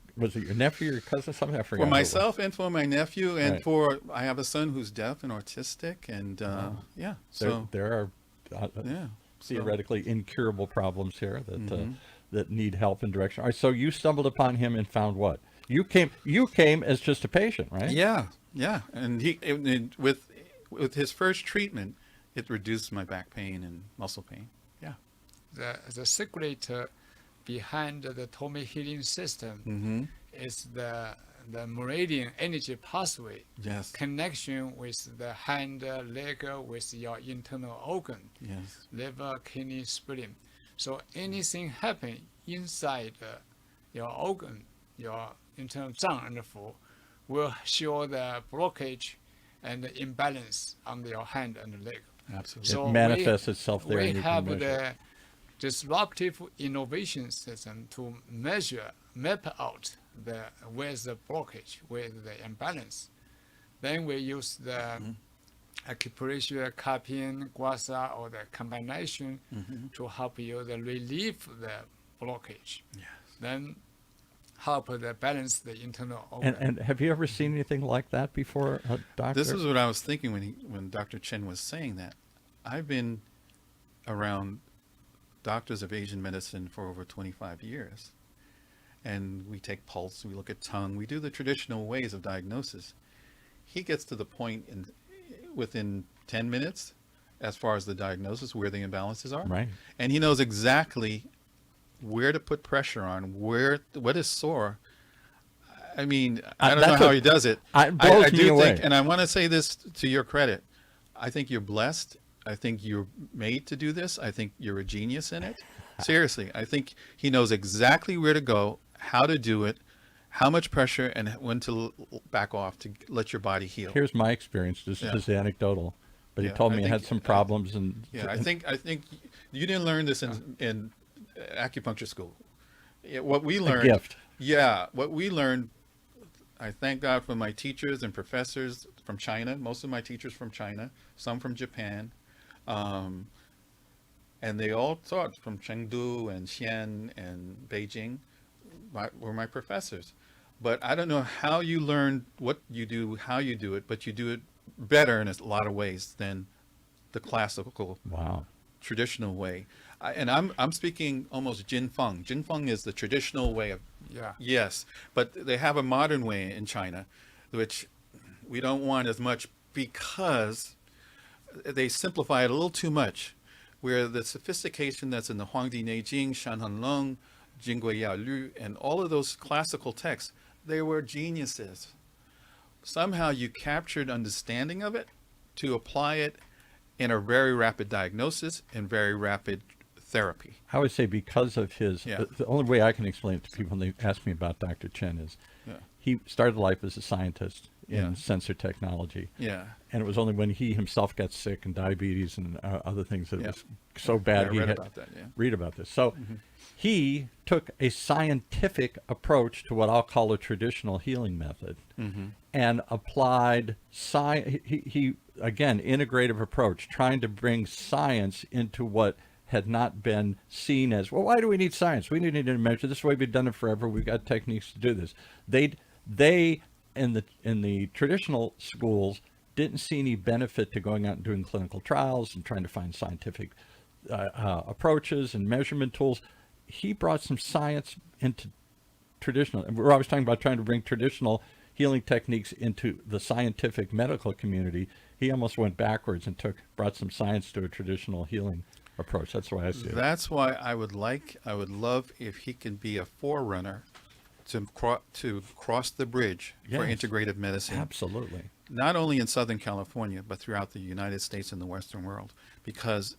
nephew or your cousin, something? I forgot. For myself and for my nephew, and Right. I have a son who's deaf and autistic, and yeah. There are Yeah. theoretically incurable problems here that need help and direction. All right, so you stumbled upon him and found what? You came as just a patient, right? Yeah, and with his first treatment, it reduced my back pain and muscle pain. Yeah. The secret behind the TOMII healing system is the meridian energy pathway Yes. connection with the hand, leg, with your internal organ, Yes. liver, kidney, spleen. So anything happen inside your organ, your internal zang and fu, will show the blockage and the imbalance on your hand and leg. Absolutely. So It manifests itself there. We and you have can measure. the disruptive innovation system to map out where's the blockage, where's the imbalance. Then we use the acupressure, cupping, guasa, or the combination to help you to relieve the blockage. Yes. Then help the balance the internal organ. And have you ever seen anything like that before, doctor? This is what I was thinking when Dr. Chen was saying that. I've been around doctors of Asian medicine for over 25 years. And we take pulse, we look at tongue, we do the traditional ways of diagnosis. He gets to the point within 10 minutes as far as the diagnosis, where the imbalances are. Right. And he knows exactly where to put pressure on, what is sore. I mean, I don't know how he does it. It blows I me do away. think, and I want to say this to your credit, I think you're blessed. I think you're made to do this. I think you're a genius in it. Seriously, I think he knows exactly where to go, how to do it, how much pressure, and when to back off to let your body heal. Here's my experience. This is just anecdotal, but he Yeah, told I me he had think- some problems and Yeah, I think you didn't learn this in acupuncture school. What we a learned, gift. yeah, what we learned. I thank God for my teachers and professors from China. Most of my teachers from China, some from Japan, and they all taught from Chengdu and Xi'an and Beijing. Were my professors. But I don't know how you learn what you do, how you do it, but you do it better in a lot of ways than the classical Wow. traditional way. I'm speaking almost Jin Feng. Jin Feng is the traditional way of, Yeah. yes, but they have a modern way in China, which we don't want as much because they simplify it a little too much, where the sophistication that's in the Huangdi Neijing, Shanhanlong, Jingui Yao Lu, and all of those classical texts, they were geniuses. Somehow you captured understanding of it to apply it in a very rapid diagnosis and very rapid therapy. I would say because of his, Yeah. the only way I can explain it to people when they ask me about Dr. Chen is Yeah. he started life as a scientist in Yeah. sensor technology. Yeah. And it was only when he himself got sick and diabetes and other things that it Yeah. was so bad. I he read had about that, yeah. read about this. So he took a scientific approach to what I'll call a traditional healing method and applied he again, integrative approach, trying to bring science into what had not been seen as, well, why do we need science? We need to measure this way. We've done it forever. We've got techniques to do this. They in the traditional schools didn't see any benefit to going out and doing clinical trials and trying to find scientific approaches and measurement tools. He brought some science into traditional, and we're always talking about trying to bring traditional healing techniques into the scientific medical community. He almost went backwards and brought some science to a traditional healing approach. That's why I see it. That's why I would love if he can be a forerunner to cross the bridge for Yes. integrative medicine. Absolutely. Not only in Southern California, but throughout the United States and the Western world, because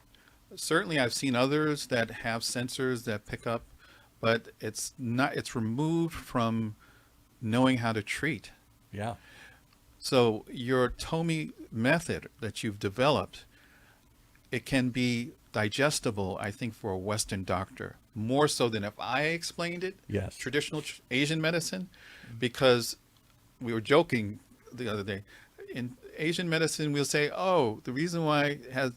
Certainly, I've seen others that have sensors that pick up, but it's not. It's removed from knowing how to treat. Yeah. So your TOMII method that you've developed, it can be digestible, I think, for a Western doctor, more so than if I explained it. Yes. Traditional Asian medicine, because we were joking the other day. In Asian medicine, we'll say, oh, the reason why it has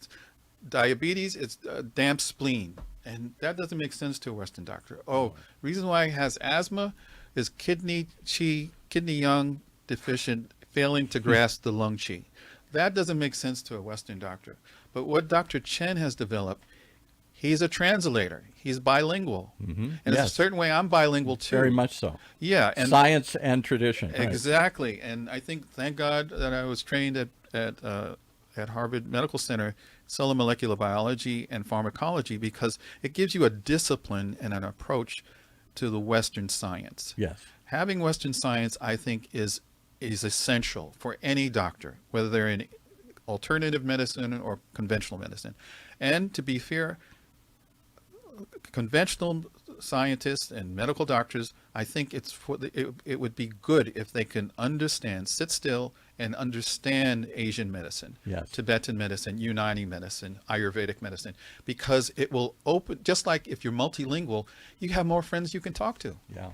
diabetes is a damp spleen. And that doesn't make sense to a Western doctor. Oh, reason why it has asthma is kidney yang deficient, failing to grasp the lung qi. That doesn't make sense to a Western doctor. But what Dr. Chen has developed, he's a translator. He's bilingual. And Yes. it's a certain way I'm bilingual too. Very much so. Yeah. And Science and tradition. Right. exactly. And I think, thank God that I was trained at Harvard Medical Center, cellular molecular biology and pharmacology, because it gives you a discipline and an approach to the Western science. Yes. Having Western science, I think, is essential for any doctor, whether they're in alternative medicine or conventional medicine. And to be fair, conventional scientists and medical doctors, I think it would be good if they can sit still and understand Asian medicine, Yes. Tibetan medicine, Unani medicine, Ayurvedic medicine, because it will open, just like if you're multilingual, you have more friends you can talk to. Yeah.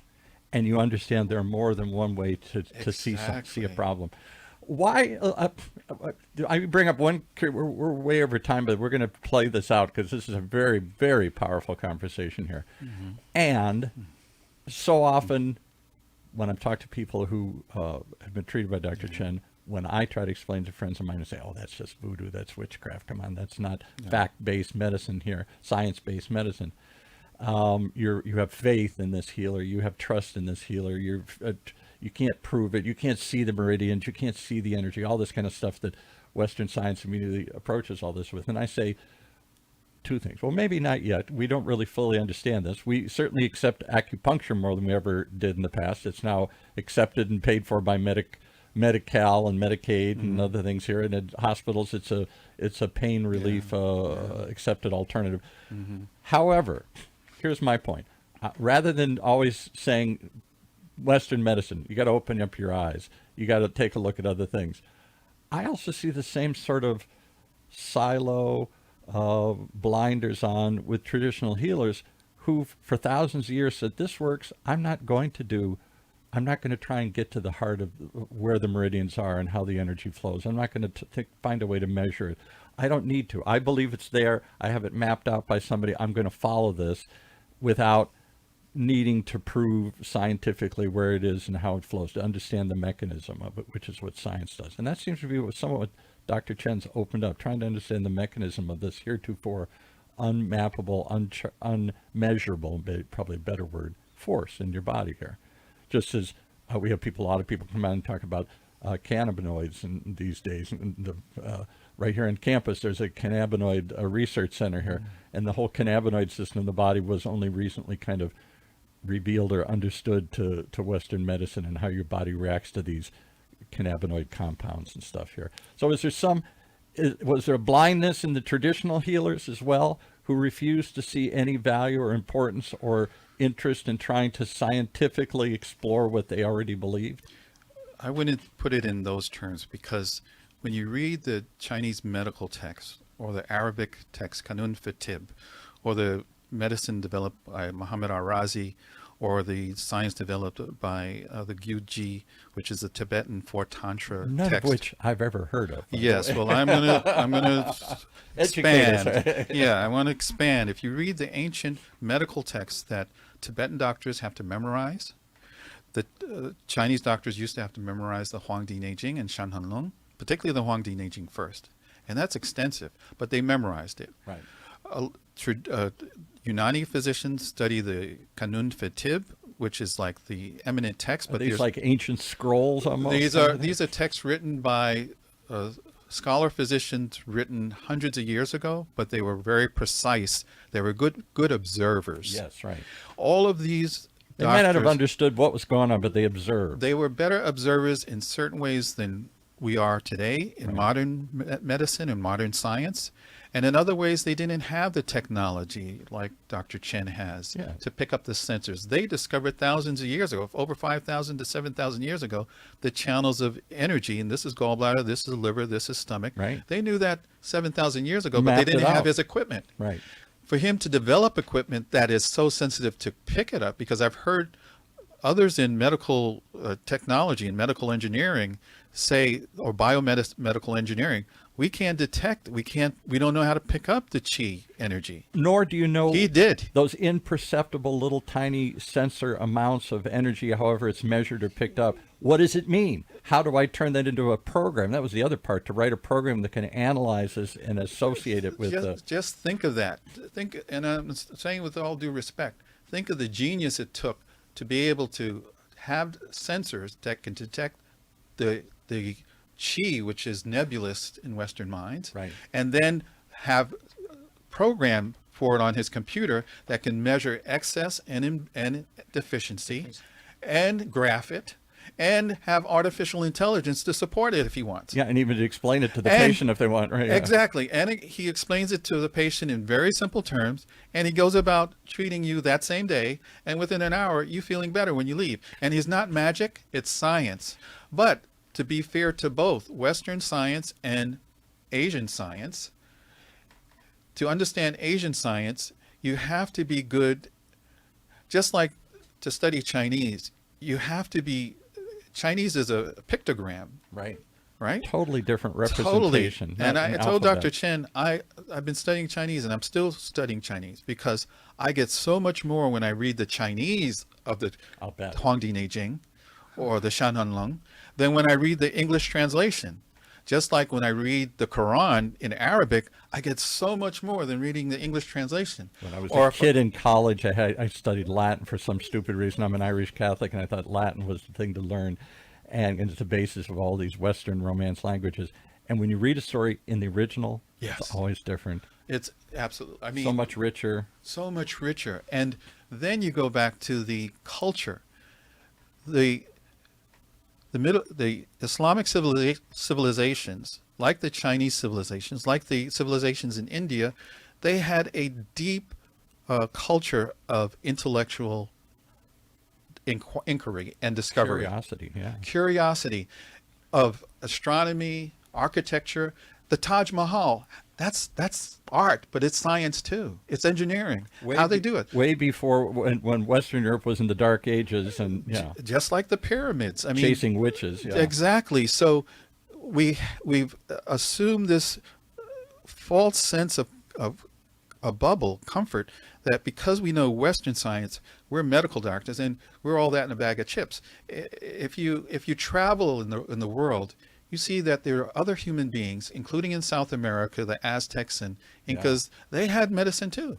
And you understand there are more than one way to see a Exactly. problem. Why? I bring up one. We're way over time, but we're going to play this out because this is a very, very powerful conversation here. And so often, when I've talked to people who have been treated by Dr. Chen, when I try to explain to friends of mine and say, "Oh, that's just voodoo. That's witchcraft. Come on, that's not fact-based medicine here. Science-based medicine." You have faith in this healer. You have trust in this healer. You can't prove it. You can't see the meridians. You can't see the energy. All this kind of stuff that Western science immediately approaches all this with. And I say two things. Well, maybe not yet. We don't really fully understand this. We certainly accept acupuncture more than we ever did in the past. It's now accepted and paid for by Medi-Cal and Medicaid and other things here. And at hospitals, it's a pain relief accepted alternative. However, here's my point. Rather than always saying Western medicine, you got to open up your eyes. You got to take a look at other things. I also see the same sort of silo blinders on with traditional healers who for thousands of years said, this works. I'm not going to try and get to the heart of where the meridians are and how the energy flows. I'm not going to find a way to measure it. I don't need to. I believe it's there. I have it mapped out by somebody. I'm going to follow this without needing to prove scientifically where it is and how it flows, to understand the mechanism of it, which is what science does. And that seems to be somewhat what Dr. Chen's opened up, trying to understand the mechanism of this heretofore unmappable, unmeasurable, probably a better word, force in your body here. Just as we have a lot of people come out and talk about cannabinoids these days. And right here on campus, there's a cannabinoid research center here, and the whole cannabinoid system in the body was only recently kind of revealed or understood to Western medicine and how your body reacts to these cannabinoid compounds and stuff here. So was there a blindness in the traditional healers as well, who refused to see any value or importance or interest in trying to scientifically explore what they already believed? I wouldn't put it in those terms, because when you read the Chinese medical text or the Arabic text, Kanun Fitib, or the medicine developed by Muhammad al-Razi, or the science developed by the Gyuji, which is the Tibetan Four Tantra None text. of which I've ever heard of. Yes, well, I'm gonna Educate us. expand. Yeah, I want to expand. If you read the ancient medical texts that Tibetan doctors have to memorize, the Chinese doctors used to have to memorize the Huangdi Neijing and Shanhanlong, particularly the Huangdi Neijing first, and that's extensive, but they memorized it. Right. Unani physicians study the Kanun Fitib, which is like the eminent text. Are But these like ancient scrolls almost? these are texts written by scholar physicians, written hundreds of years ago, but they were very precise. They were good observers. Yes, right. All of these They might not have doctors, understood what was going on, but they observed. they were better observers in certain ways than we are today in modern medicine and modern science. And in other ways, they didn't have the technology like Dr. Chen has Yeah. to pick up the sensors. They discovered thousands of years ago, over 5,000 to 7,000 years ago, the channels of energy. And this is gallbladder, this is liver, this is stomach. Right. They knew that 7,000 years ago, but Mapped they it didn't have out. his equipment. Right. For him to develop equipment that is so sensitive to pick it up, because I've heard others in medical technology and medical engineering say, or biomedical engineering, we can't detect, we don't know how to pick up the chi energy. Nor do you know He did. those imperceptible little tiny sensor amounts of energy, however it's measured or picked up. What does it mean? How do I turn that into a program? That was the other part, to write a program that can analyze this and associate it with Just think of that. Think, and I'm saying with all due respect, think of the genius it took to be able to have sensors that can detect the chi, which is nebulous in Western minds, Right. and then have program for it on his computer that can measure excess and deficiency and graph it and have artificial intelligence to support it if he wants. Yeah, and even to explain it to the And- patient if they want. Right. Yeah. Exactly. And he explains it to the patient in very simple terms, and he goes about treating you that same day, and within an hour, you feeling better when you leave. And he's not magic, it's science. But to be fair to both Western science and Asian science, to understand Asian science, you have to be good, just like to study Chinese, you have to be, Chinese is a pictogram, Right. right? Totally different Totally. representation. And not I an told alphabet. Dr. Chen, I've been studying Chinese, and I'm still studying Chinese because I get so much more when I read the Chinese of the I'll bet. Huangdi Neijing or the Shananlong than when I read the English translation. Just like when I read the Quran in Arabic, I get so much more than reading the English translation. When I was Or a if- kid in college, I studied Latin for some stupid reason. I'm an Irish Catholic, and I thought Latin was the thing to learn, and it's the basis of all these Western Romance languages. And when you read a story in the original, Yes. it's always different. It's absolutely, I mean, So much richer. so much richer. And then you go back to the culture. The Islamic civilizations, like the Chinese civilizations, like the civilizations in India, they had a deep culture of intellectual inquiry and discovery. Curiosity, yeah. Curiosity of astronomy, architecture. The Taj Mahal, that's art, but it's science too. It's engineering. How they do it. Way before when Western Europe was in the Dark Ages and Just like the pyramids. I mean, chasing witches. Yeah. exactly. So we've assumed this false sense of a bubble comfort that because we know Western science, we're medical doctors and we're all that in a bag of chips. If you travel in the world, you see that there are other human beings, including in South America, the Aztecs and Incas, they had medicine too.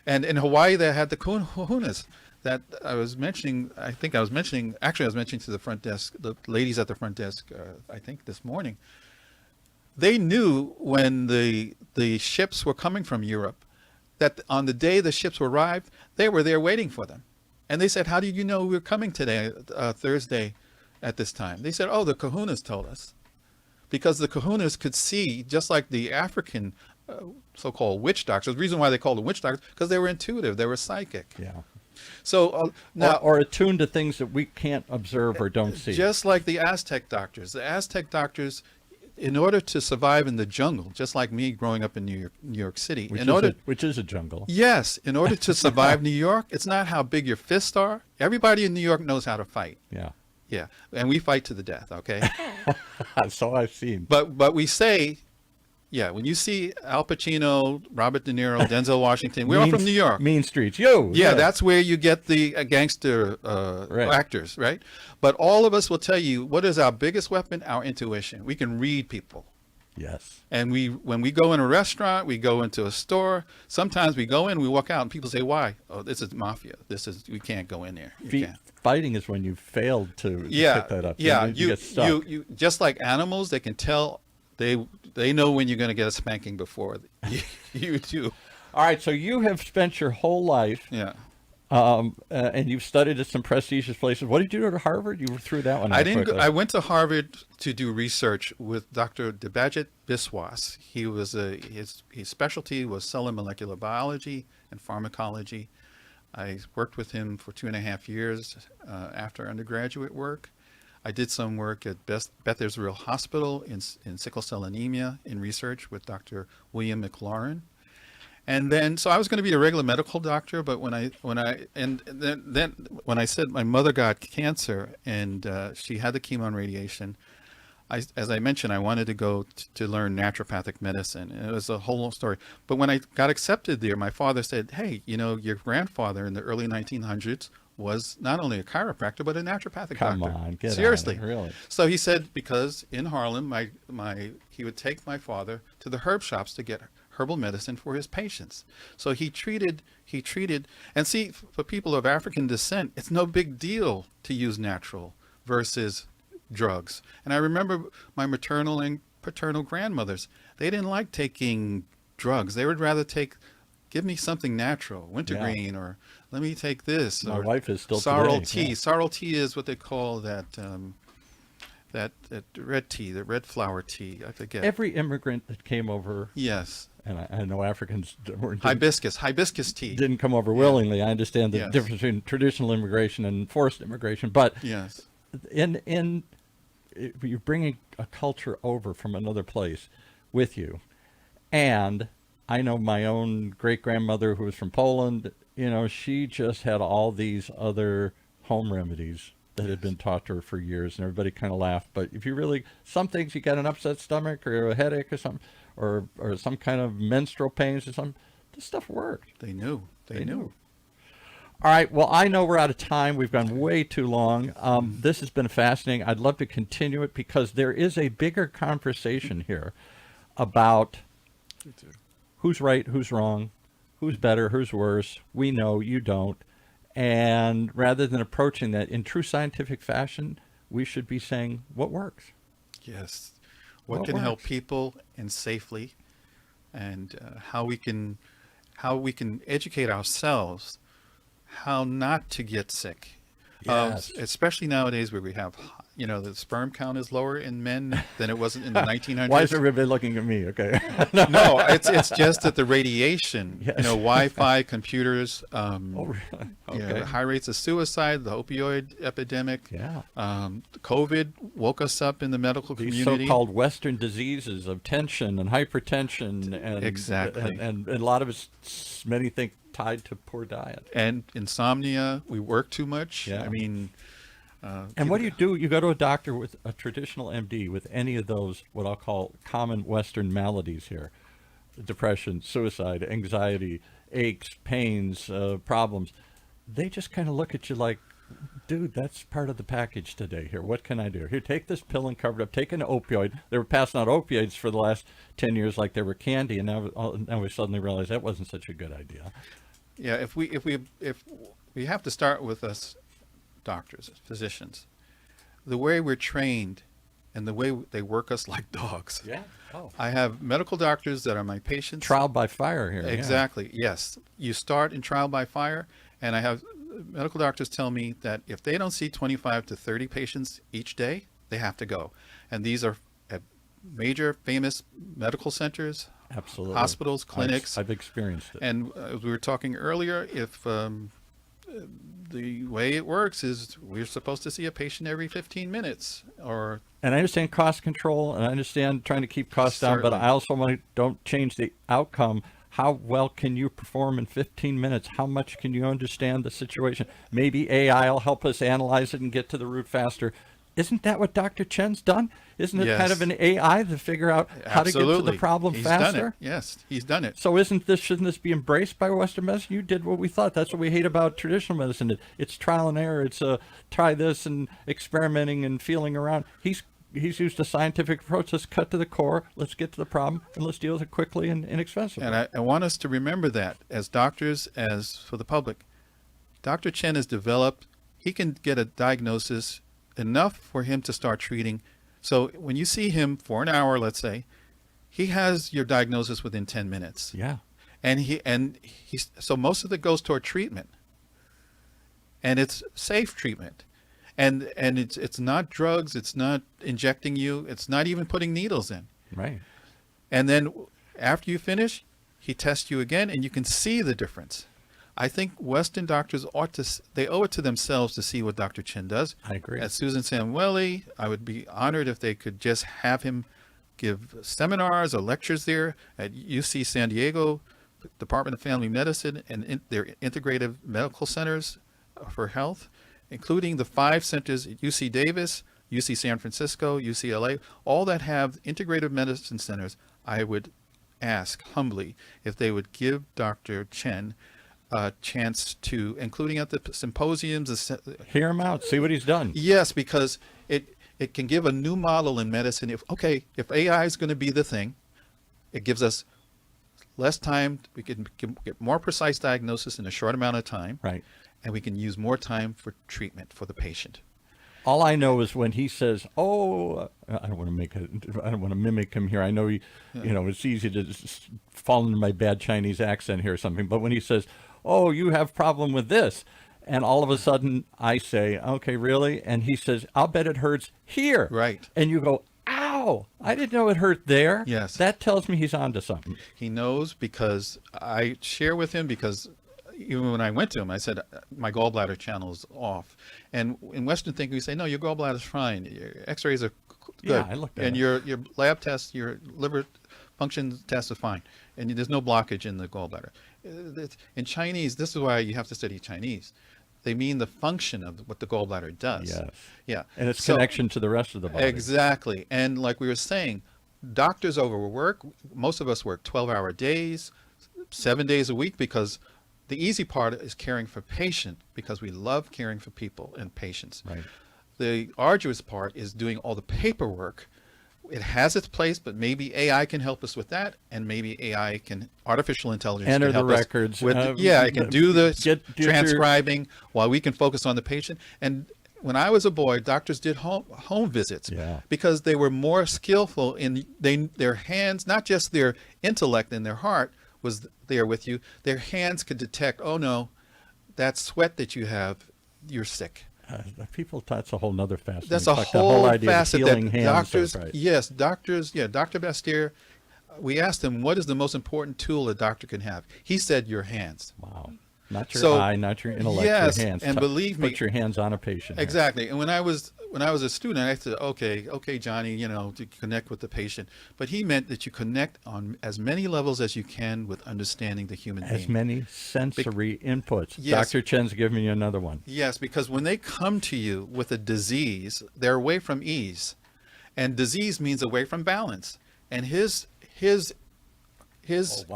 And in Hawaii, they had the kahunas that I was mentioning. Actually, I was mentioning to the front desk, the ladies at the front desk, I think this morning. They knew when the ships were coming from Europe, that on the day the ships arrived, they were there waiting for them. And they said, how did you know we were coming today, Thursday, at this time? They said, oh, the kahunas told us. Because the kahunas could see, just like the African so-called witch doctors. The reason why they called them witch doctors, because they were intuitive, they were psychic. Yeah. So now, or attuned to things that we can't observe or don't see. just like the Aztec doctors, in order to survive in the jungle, just like me growing up in New York City, which is a jungle. Yes, in order to survive New York, it's not how big your fists are. Everybody in New York knows how to fight. Yeah. Yeah, and we fight to the death, okay? So I've seen. But we say, yeah, when you see Al Pacino, Robert De Niro, Denzel Washington, we're all from New York. Mean Streets. Yo. Yeah, that's where you get the gangster actors, right? But all of us will tell you, what is our biggest weapon? Our intuition. We can read people. Yes. And when we go in a restaurant, we go into a store, sometimes we go in, we walk out, and people say, why? Oh, this is mafia. We can't go in there. You can't. Fighting is when you failed to pick that up. Yeah, you get stuck. you just like animals, they can tell, they know when you're going to get a spanking before you do. All right, so you have spent your whole life Yeah. And you've studied at some prestigious places. What did you do at Harvard? You threw that one out I didn't. quickly. I went to Harvard to do research with Dr. Debajit Biswas. He was his specialty was cell and molecular biology and pharmacology. I worked with him for 2.5 years after undergraduate work. I did some work at Beth Israel Hospital in sickle cell anemia in research with Dr. William McLaurin. And then, so I was going to be a regular medical doctor, but when I said my mother got cancer and she had the chemo and radiation, as I mentioned, I wanted to go to learn naturopathic medicine. And it was a whole long story. But when I got accepted there, my father said, "Hey, you know, your grandfather in the early 1900s was not only a chiropractor but a naturopathic doctor." Come on, get seriously, out of it, really? So he said, because in Harlem, he would take my father to the herb shops to get herbal medicine for his patients. So he treated, and see, for people of African descent, it's no big deal to use natural versus drugs. And I remember my maternal and paternal grandmothers, they didn't like taking drugs. They would rather give me something natural, wintergreen, or let me take this. My or wife is still sorrel today, tea. yeah. Sorrel tea is what they call that red tea, the red flower tea. I forget. Every immigrant that came over, Yes. and I know Africans Hibiscus tea. didn't come over willingly. I understand the Yes. difference between traditional immigration and forced immigration, but Yes. you're bringing a culture over from another place with you. And I know my own great-grandmother who was from Poland, you know, she just had all these other home remedies that had been taught to her for years, and everybody kind of laughed. But if you really, some things, you got an upset stomach or a headache or something, or some kind of menstrual pains or something, this stuff worked. They knew. They knew. All right. Well, I know we're out of time. We've gone way too long. This has been fascinating. I'd love to continue it because there is a bigger conversation here about who's right, who's wrong, who's better, who's worse. We know, you don't. And rather than approaching that in true scientific fashion, we should be saying what works. Yes. What What can help works? people and safely, and how we can educate ourselves how not to get sick. Yes. Especially nowadays where we have, you know, the sperm count is lower in men than it was in the 1900s. Why is everybody looking at me? Okay. No, it's just that the radiation, Yes. you know, Wi-Fi, computers, Oh, really? you know, Okay. high rates of suicide, the opioid epidemic, Yeah. COVID woke us up in the medical These community. so-called Western diseases of tension and hypertension, and Exactly. and a lot of it's many think tied to poor diet. And insomnia, we work too much. Yeah. I mean, And what do? You go to a doctor with a traditional MD with any of those, what I'll call common Western maladies here: depression, suicide, anxiety, aches, pains, problems. They just kind of look at you like, dude, that's part of the package today. Here, what can I do? Here, take this pill and cover it up. Take an opioid. They were passing out opioids for the last 10 years like they were candy, and now we suddenly realize that wasn't such a good idea. yeah, if we have to start with us doctors, physicians, the way we're trained and the way they work us like dogs. Yeah. Oh. I have medical doctors that are my patients. Trial by fire here. yeah. Exactly. Yes. You start in trial by fire, and I have medical doctors tell me that if they don't see 25 to 30 patients each day, they have to go. And these are at major famous medical centers, Absolutely. hospitals, clinics. I've experienced it. And as we were talking earlier, if the way it works is we're supposed to see a patient every 15 minutes or And I understand cost control, and I understand trying to keep costs down, but Certainly. I also want to don't change the outcome. How well can you perform in 15 minutes? How much can you understand the situation? Maybe AI will help us analyze it and get to the root faster. Isn't that what Dr. Chen's done? Isn't it kind Yes. of an AI to figure out how to get to the problem He's faster? done it. Yes, he's done it. So shouldn't this be embraced by Western medicine? You did what we thought. That's what we hate about traditional medicine. It's trial and error. It's try this and experimenting and feeling around. He's used a scientific approach. Let's cut to the core. Let's get to the problem, and let's deal with it quickly and inexpensively. And I want us to remember that as doctors, as for the public. Dr. Chen has developed, he can get a diagnosis enough for him to start treating. So when you see him for an hour, let's say, he has your diagnosis within 10 minutes. Yeah. And he's so most of it goes toward treatment. and it's safe treatment. And it's not drugs, it's not injecting you, it's not even putting needles in. Right. And then after you finish, he tests you again, and you can see the difference. I think Western doctors they owe it to themselves to see what Dr. Chen does. I agree. At Susan Samueli, I would be honored if they could just have him give seminars or lectures there at UC San Diego, Department of Family Medicine, and their integrative medical centers for health, including the 5 centers at UC Davis, UC San Francisco, UCLA, all that have integrative medicine centers. I would ask humbly if they would give Dr. Chen a chance to, including at the symposiums. Hear him out. See what he's done. Yes, because it can give a new model in medicine. If AI is going to be the thing, it gives us less time. We can get more precise diagnosis in a short amount of time. Right. And we can use more time for treatment for the patient. All I know is when he says, "Oh," I don't want to mimic him here. I know it's easy to just fall into my bad Chinese accent here or something. But when he says, "Oh, you have problem with this," and all of a sudden I say, "Okay, really?" And he says, "I'll bet it hurts here." Right. And you go, "Ow! I didn't know it hurt there." Yes. That tells me he's onto something. He knows, because I share with him, because even when I went to him, I said, my gallbladder channel is off. And in Western thinking, we say, no, your gallbladder's fine. Your x-rays are good. Yeah, I looked at and it. your lab tests, your liver function tests are fine. And there's no blockage in the gallbladder. In Chinese, this is why you have to study Chinese. They mean the function of what the gallbladder does. Yes. Yeah. And its connection to the rest of the body. Exactly. And like we were saying, doctors overwork. Most of us work 12-hour days, 7 days a week, because the easy part is caring for patient, because we love caring for people and patients. Right. The arduous part is doing all the paperwork. It has its place, but maybe AI can help us with that, and maybe artificial intelligence Enter can help the us records. with it can do the transcribing while we can focus on the patient. And when I was a boy, doctors did home visits, because they were more skillful in their hands, not just their intellect and their heart was there with you. Their hands could detect, oh no, that sweat that you have, you're sick. People, that's a whole nother facet. That's In a fact, whole the idea facet of healing that hands, doctors, that's right. yes, doctors, Dr. Bastier, we asked him, what is the most important tool a doctor can have? He said, your hands. Wow. Not your eye, not your intellect, yes, your hands. And believe me, put your hands on a patient. Exactly. Here. And when I was a student, I said, okay, Johnny, to connect with the patient. But he meant that you connect on as many levels as you can with understanding the human being. As many sensory inputs. Yes. Dr. Chen's giving me another one. Yes, because when they come to you with a disease, they're away from ease. And disease means away from balance. And his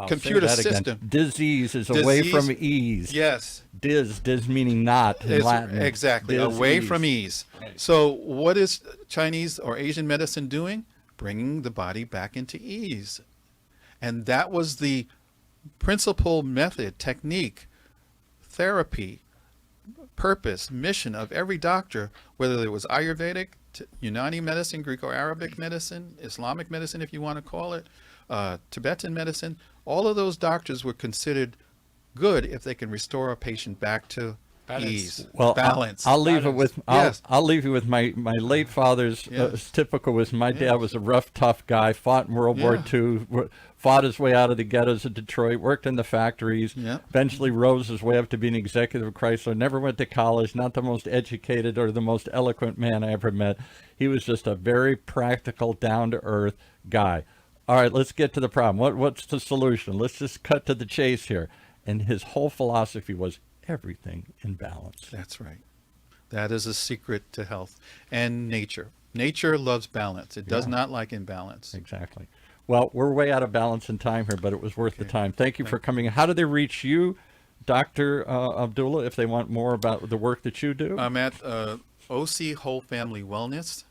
computer system. Disease is away from ease. Yes. Dis meaning not in Latin. Exactly. Away from ease. Right. So what is Chinese or Asian medicine doing? Bringing the body back into ease. And that was the principal method, technique, therapy, purpose, mission of every doctor, whether it was Ayurvedic, Unani medicine, Greco-Arabic medicine, Islamic medicine, if you want to call it, Tibetan medicine. All of those doctors were considered good if they can restore a patient back to ease, balance. I'll leave it with Yes. I'll leave you with my late father's typical was my dad was a rough, tough guy, fought in World War II, fought his way out of the ghettos of Detroit, worked in the factories, eventually rose his way up to be an executive of Chrysler, never went to college, not the most educated or the most eloquent man I ever met. He was just a very practical, down-to-earth guy. All right, let's get to the problem. What's the solution? Let's just cut to the chase here. And his whole philosophy was everything in balance. That's right. That is a secret to health. And nature. Nature loves balance. It does not like imbalance. Exactly. Well, we're way out of balance in time here, but it was worth the time. Thank you for coming. How do they reach you, Dr. Abdullah, if they want more about the work that you do? I'm at OC Whole Family Wellness.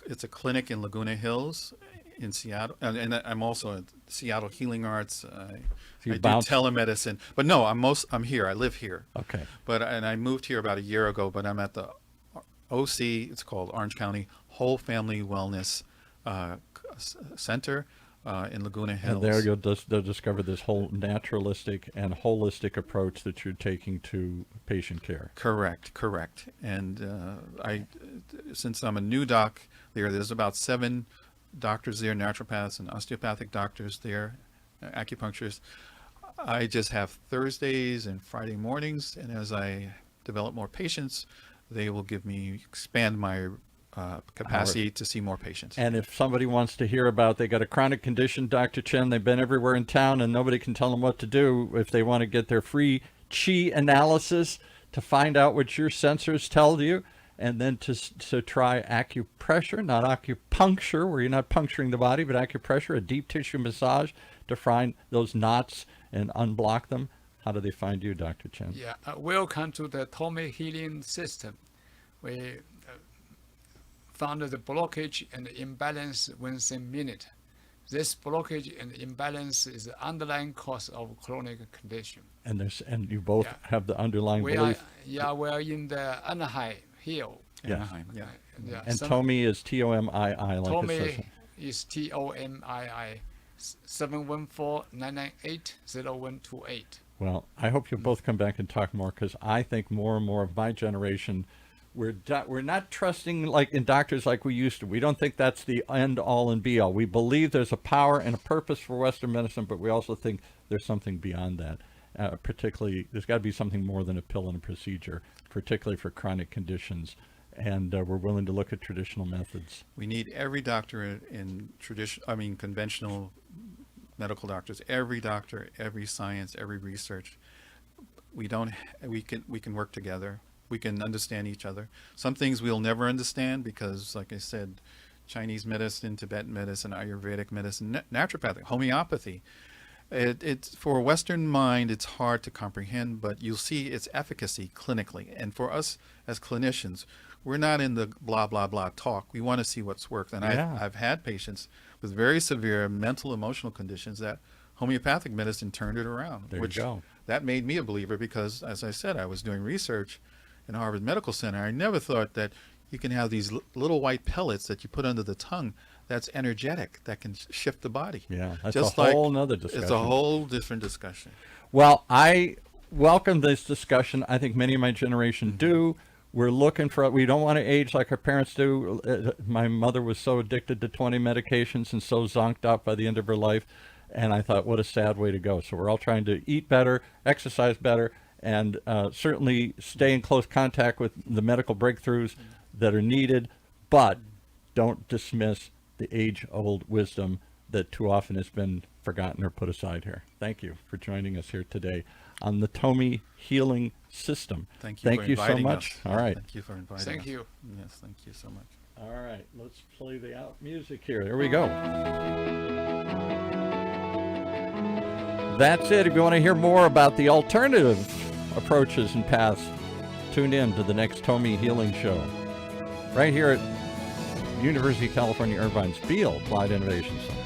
It's a clinic in Laguna Hills in Seattle. And I'm also at Seattle Healing Arts. I do telemedicine. But no, I'm here. I live here. Okay. And I moved here about a year ago, but I'm at the OC, it's called Orange County Whole Family Wellness Center. in Laguna Hills. And there they'll discover this whole naturalistic and holistic approach that you're taking to patient care. Correct. And since I'm a new doc there's about 7 doctors there, naturopaths and osteopathic doctors there, acupuncturists. I just have Thursdays and Friday mornings, and as I develop more patients, they will expand my capacity to see more patients. And if somebody wants to hear about, they got a chronic condition, Dr. Chen, they've been everywhere in town and nobody can tell them what to do, if they want to get their free qi analysis to find out what your sensors tell you, and then to try acupressure, not acupuncture, where you're not puncturing the body, but acupressure, a deep tissue massage to find those knots and unblock them. How do they find you, Dr. Chen? Yeah, welcome to the TOMII healing system. We found the blockage and imbalance within minute. This blockage and imbalance is the underlying cause of chronic condition. And you both have the underlying belief. We are in the Anaheim Hill. Anaheim, And TOMII is TOMII, like TOMII it says. is TOMII 714-998-0128. Well, I hope you'll both come back and talk more, because I think more and more of my generation, we're not trusting like in doctors like we used to. We don't think that's the end all and be all. We believe there's a power and a purpose for Western medicine, but we also think there's something beyond that. Particularly, there's got to be something more than a pill and a procedure, particularly for chronic conditions. And we're willing to look at traditional methods. We need every doctor in conventional medical doctors, every doctor, every science, every research. We can work together. We can understand each other. Some things we'll never understand because, like I said, Chinese medicine, Tibetan medicine, Ayurvedic medicine, naturopathic, homeopathy. It's for a Western mind, it's hard to comprehend, but you'll see its efficacy clinically. And for us as clinicians, we're not in the blah, blah, blah talk. We want to see what's worked. And I've had patients with very severe mental, emotional conditions that homeopathic medicine turned it around. There you go. That made me a believer because, as I said, I was doing research in Harvard Medical Center. I never thought that you can have these little white pellets that you put under the tongue that's energetic, that can shift the body. Yeah, that's just a whole nother discussion. It's a whole different discussion. Well, I welcome this discussion. I think many of my generation do. We're looking for, we don't want to age like our parents do. My mother was so addicted to 20 medications and so zonked out by the end of her life. And I thought, what a sad way to go. So we're all trying to eat better, exercise better, and certainly stay in close contact with the medical breakthroughs that are needed, but don't dismiss the age-old wisdom that too often has been forgotten or put aside here. Thank you for joining us here today on the TOMII Healing System. Thank you so much. All right. Thank you for inviting us. Thank you. Yes, thank you so much. All right, let's play the out music here. There we go. That's it. If you want to hear more about the alternative approaches and paths, tune in to the next TOMII Healing Show right here at University of California, Irvine's Beale Applied Innovation Center.